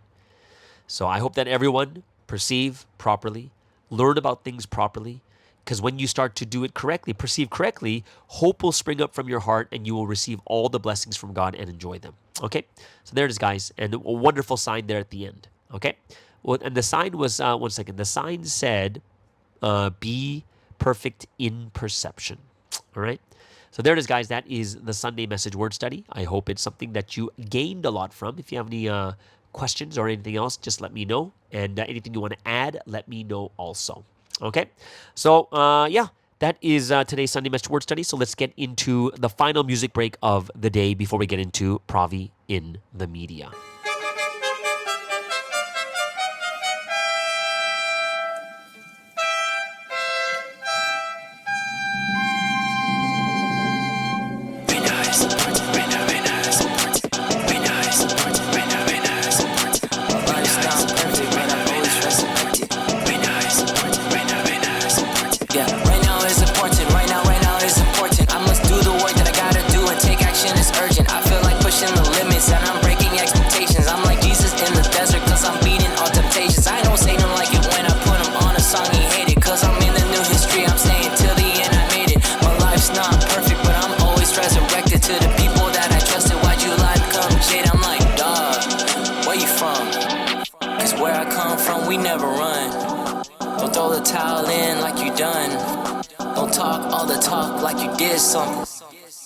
So I hope that everyone perceive properly, learn about things properly, because when you start to do it correctly, perceive correctly, hope will spring up from your heart and you will receive all the blessings from God and enjoy them. Okay? So there it is, guys. And a wonderful sign there at the end. Okay? Well, and the sign was, one second. The sign said, be perfect in perception. All right? So there it is, guys. That is the Sunday message word study. I hope it's something that you gained a lot from. If you have any questions or anything else, just let me know. And anything you want to add, let me know also. Okay? So, yeah, That is today's Sunday Message Word Study. So let's get into the final music break of the day before we get into Provi in the media.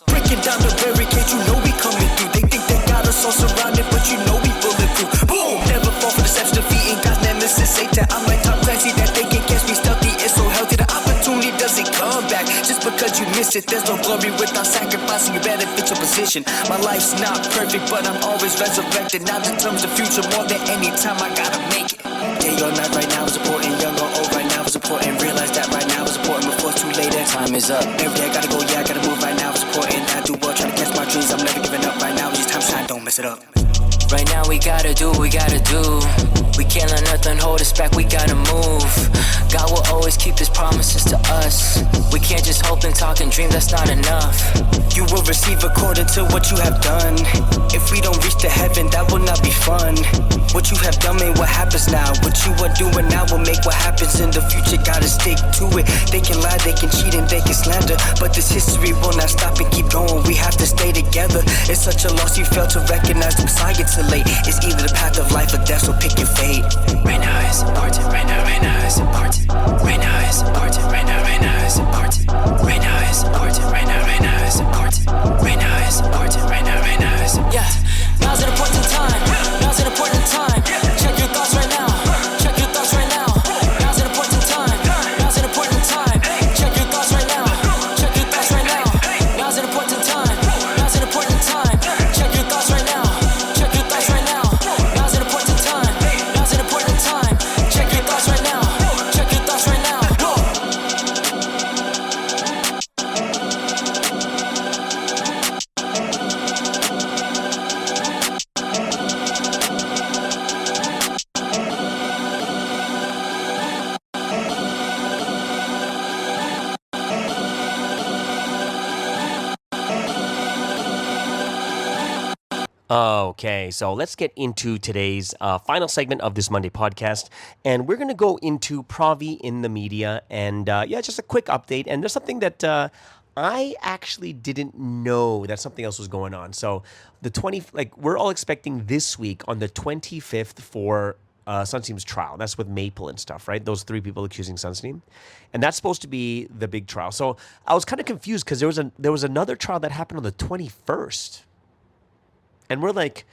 Breaking down the barricades, you know we coming through. They think they got us all surrounded, but you know we bulletproof. Boom! Never fall for deception, defeating God's nemesis, Satan. I'm like Tom Clancy, that they can catch me stealthy. It's so healthy, the opportunity doesn't come back. Just because you miss it, there's no glory without sacrificing. You better fit your position. My life's not perfect, but I'm always resurrected. Now determines the future more than any time. I gotta make it. Day or night, right now is important. Young or old, right now is important. Realize that right now is important before it's too late. Time is up. Every day I gotta go, yeah, I gotta move right now. It's important. I do well, trying to catch my dreams. I'm never giving up right now. It's just time shine, don't mess it up. Right now we gotta do what we gotta do. We can't let nothing hold us back, we gotta move. God will always keep his promises to us. We can't just hope and talk and dream, that's not enough. You will receive according to what you have done. If we don't reach to heaven, that will not be fun. What you have done ain't what happens now. What you are doing now will make what happens in the future. Gotta stick to it. They can lie, they can cheat, and they can slander, but this history will not stop and keep going. We have to stay together. It's such a loss you fail to recognize the Messiah too late. It's either the path of life or death, so pick your fate. Right now is important, right now is important. Right now is important, right now is important. Right now is important, right now is important. Right now is important, right now is important. Yeah, now's an important time. Now's an important time. Check your thoughts right now. Check your thoughts right now. Now's an important time. Now's an important time. Check your thoughts right now. Check your thoughts right now. Now's an important time. Now's an important time. Check your thoughts right now. Check your thoughts right now. Now's an important time. Now's an important time. Check your thoughts right now. Check your thoughts right now. Okay, so let's get into today's final segment of this Monday podcast. And we're going to go into Provi in the media. And just a quick update. And there's something that I actually didn't know that something else was going on. So we're all expecting this week on the 25th for Sunsteam's trial. That's with Maple and stuff, right? Those 3 people accusing Sunsteam. And that's supposed to be the big trial. So I was kind of confused because there was another trial that happened on the 21st. And we're like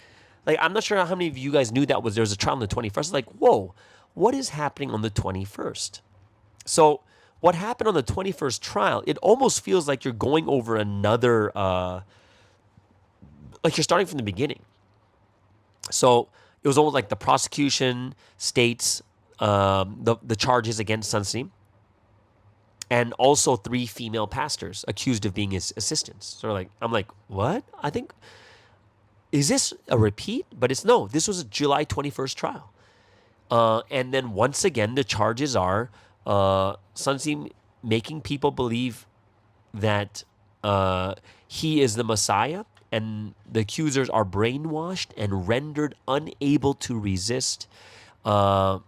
I'm not sure how many of you guys knew there was a trial on the 21st. Like, whoa, what is happening on the 21st? So what happened on the 21st trial, it almost feels like you're going over another, like you're starting from the beginning. So it was almost like the prosecution states the charges against Sunsteam, and also 3 female pastors accused of being his assistants. So I'm like, what? Is this a repeat? But this was a July 21st trial. And then once again, the charges are Sunsteam making people believe that he is the Messiah, and the accusers are brainwashed and rendered unable to resist. The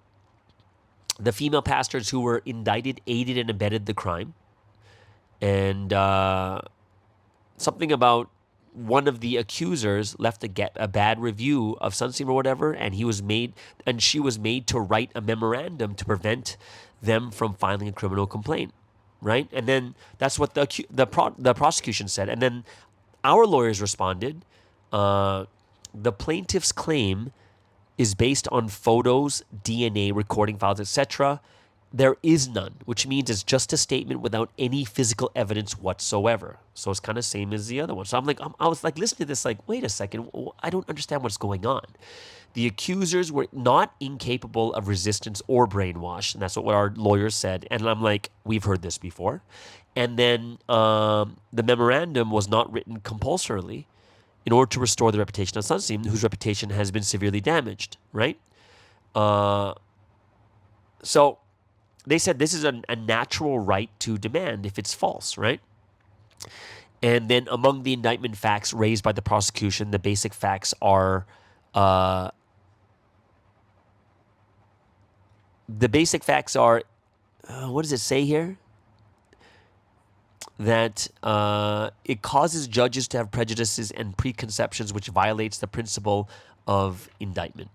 female pastors who were indicted aided and abetted the crime. And something about one of the accusers left a bad review of Sunsteam or whatever, and she was made to write a memorandum to prevent them from filing a criminal complaint, right? And then that's what the prosecution said. And then our lawyers responded. The plaintiff's claim is based on photos, DNA, recording files, etc., there is none, which means it's just a statement without any physical evidence whatsoever. So it's kind of same as the other one. So I was like listening to this like, wait a second, I don't understand what's going on. The accusers were not incapable of resistance or brainwash, and that's what our lawyers said. And I'm like, we've heard this before. And then the memorandum was not written compulsorily in order to restore the reputation of Sunstein, whose reputation has been severely damaged, right? So they said this is a natural right to demand if it's false, right? And then among the indictment facts raised by the prosecution, the basic facts are what does it say here? That it causes judges to have prejudices and preconceptions, which violates the principle of indictment,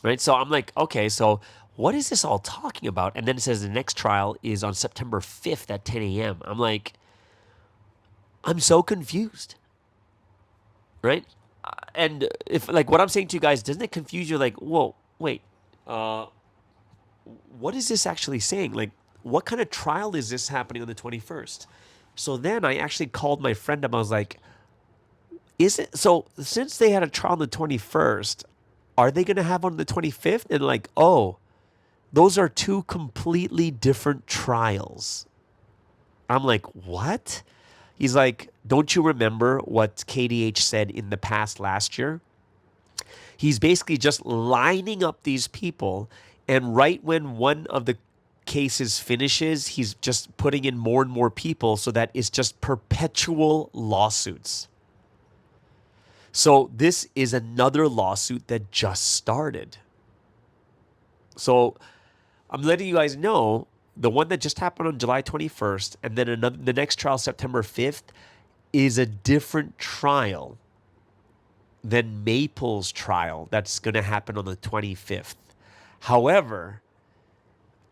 right? So I'm like, okay, so what is this all talking about? And then it says the next trial is on September 5th at 10 a.m. I'm like, I'm so confused, right? And if like what I'm saying to you guys, doesn't it confuse you? Like, whoa, wait, what is this actually saying? Like, what kind of trial is this happening on the 21st? So then I actually called my friend up. I was like, is it, so since they had a trial on the 21st, are they going to have on the 25th? And like, oh, those are two completely different trials. I'm like, what? He's like, don't you remember what KDH said in the past last year? He's basically just lining up these people, and right when one of the cases finishes, he's just putting in more and more people so that it's just perpetual lawsuits. So this is another lawsuit that just started. So I'm letting you guys know the one that just happened on July 21st and then the next trial, September 5th, is a different trial than Maple's trial that's going to happen on the 25th. However,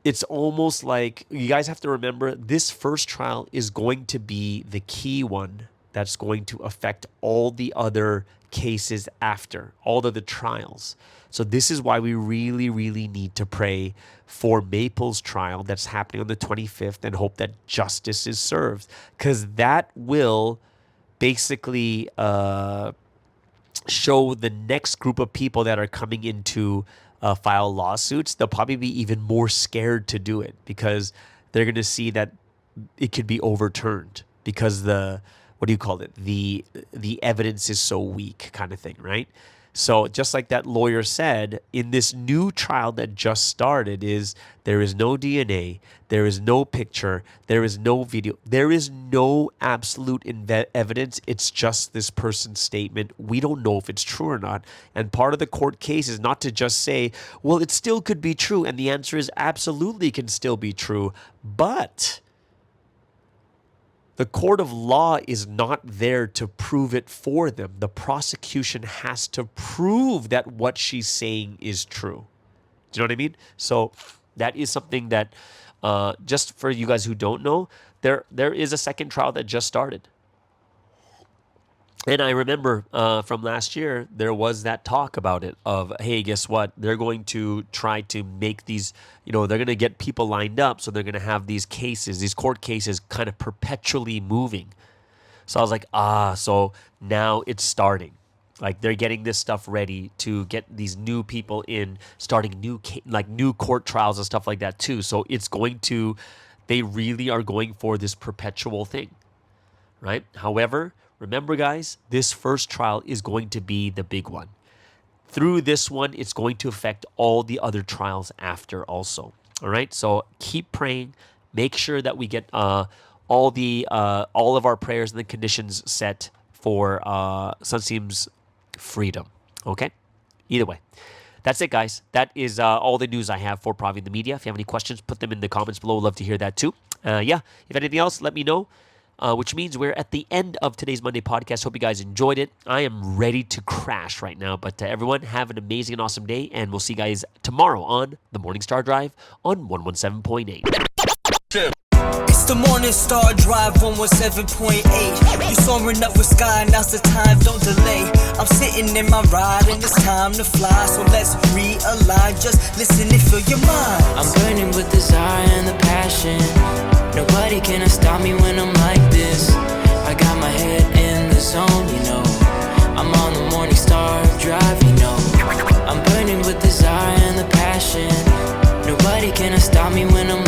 it's almost like you guys have to remember this first trial is going to be the key one that's going to affect all the other cases after, all of the trials. So this is why we really, really need to pray for Maple's trial that's happening on the 25th and hope that justice is served, because that will basically show the next group of people that are coming into file lawsuits. They'll probably be even more scared to do it because they're going to see that it could be overturned because the evidence is so weak, kind of thing, right? So just like that lawyer said, in this new trial that just started, there is no DNA, there is no picture, there is no video, there is no absolute evidence. It's just this person's statement. We don't know if it's true or not. And part of the court case is not to just say, well, it still could be true. And the answer is absolutely can still be true. But the court of law is not there to prove it for them. The prosecution has to prove that what she's saying is true. Do you know what I mean? So that is something that, just for you guys who don't know, there is a second trial that just started. And I remember from last year, there was that talk about it of, hey, guess what? They're going to try to make these, they're going to get people lined up. So they're going to have these cases, these court cases kind of perpetually moving. So I was like, so now it's starting. Like they're getting this stuff ready to get these new people in, starting new court trials and stuff like that too. So they really are going for this perpetual thing, right? However, remember, guys, this first trial is going to be the big one. Through this one, it's going to affect all the other trials after also. All right? So keep praying. Make sure that we get all of our prayers and the conditions set for Sunsteam's freedom. Okay? Either way. That's it, guys. That is all the news I have for Provi the Media. If you have any questions, put them in the comments below. We'd love to hear that too. If anything else, let me know. Which means we're at the end of today's Monday podcast. Hope you guys enjoyed it. I am ready to crash right now. But everyone, have an amazing and awesome day. And we'll see you guys tomorrow on the Morning Star Drive on 117.8. It's the Morning Star Drive 117.8. You soaring up with sky, now's the time, don't delay. I'm sitting in my ride and it's time to fly. So let's realign, just listen and feel your mind. I'm burning with desire. can stop me when I'm like this. I got my head in the zone, you know. I'm on the morning star drive, you know. I'm burning with desire and the passion. Nobody can stop me when I'm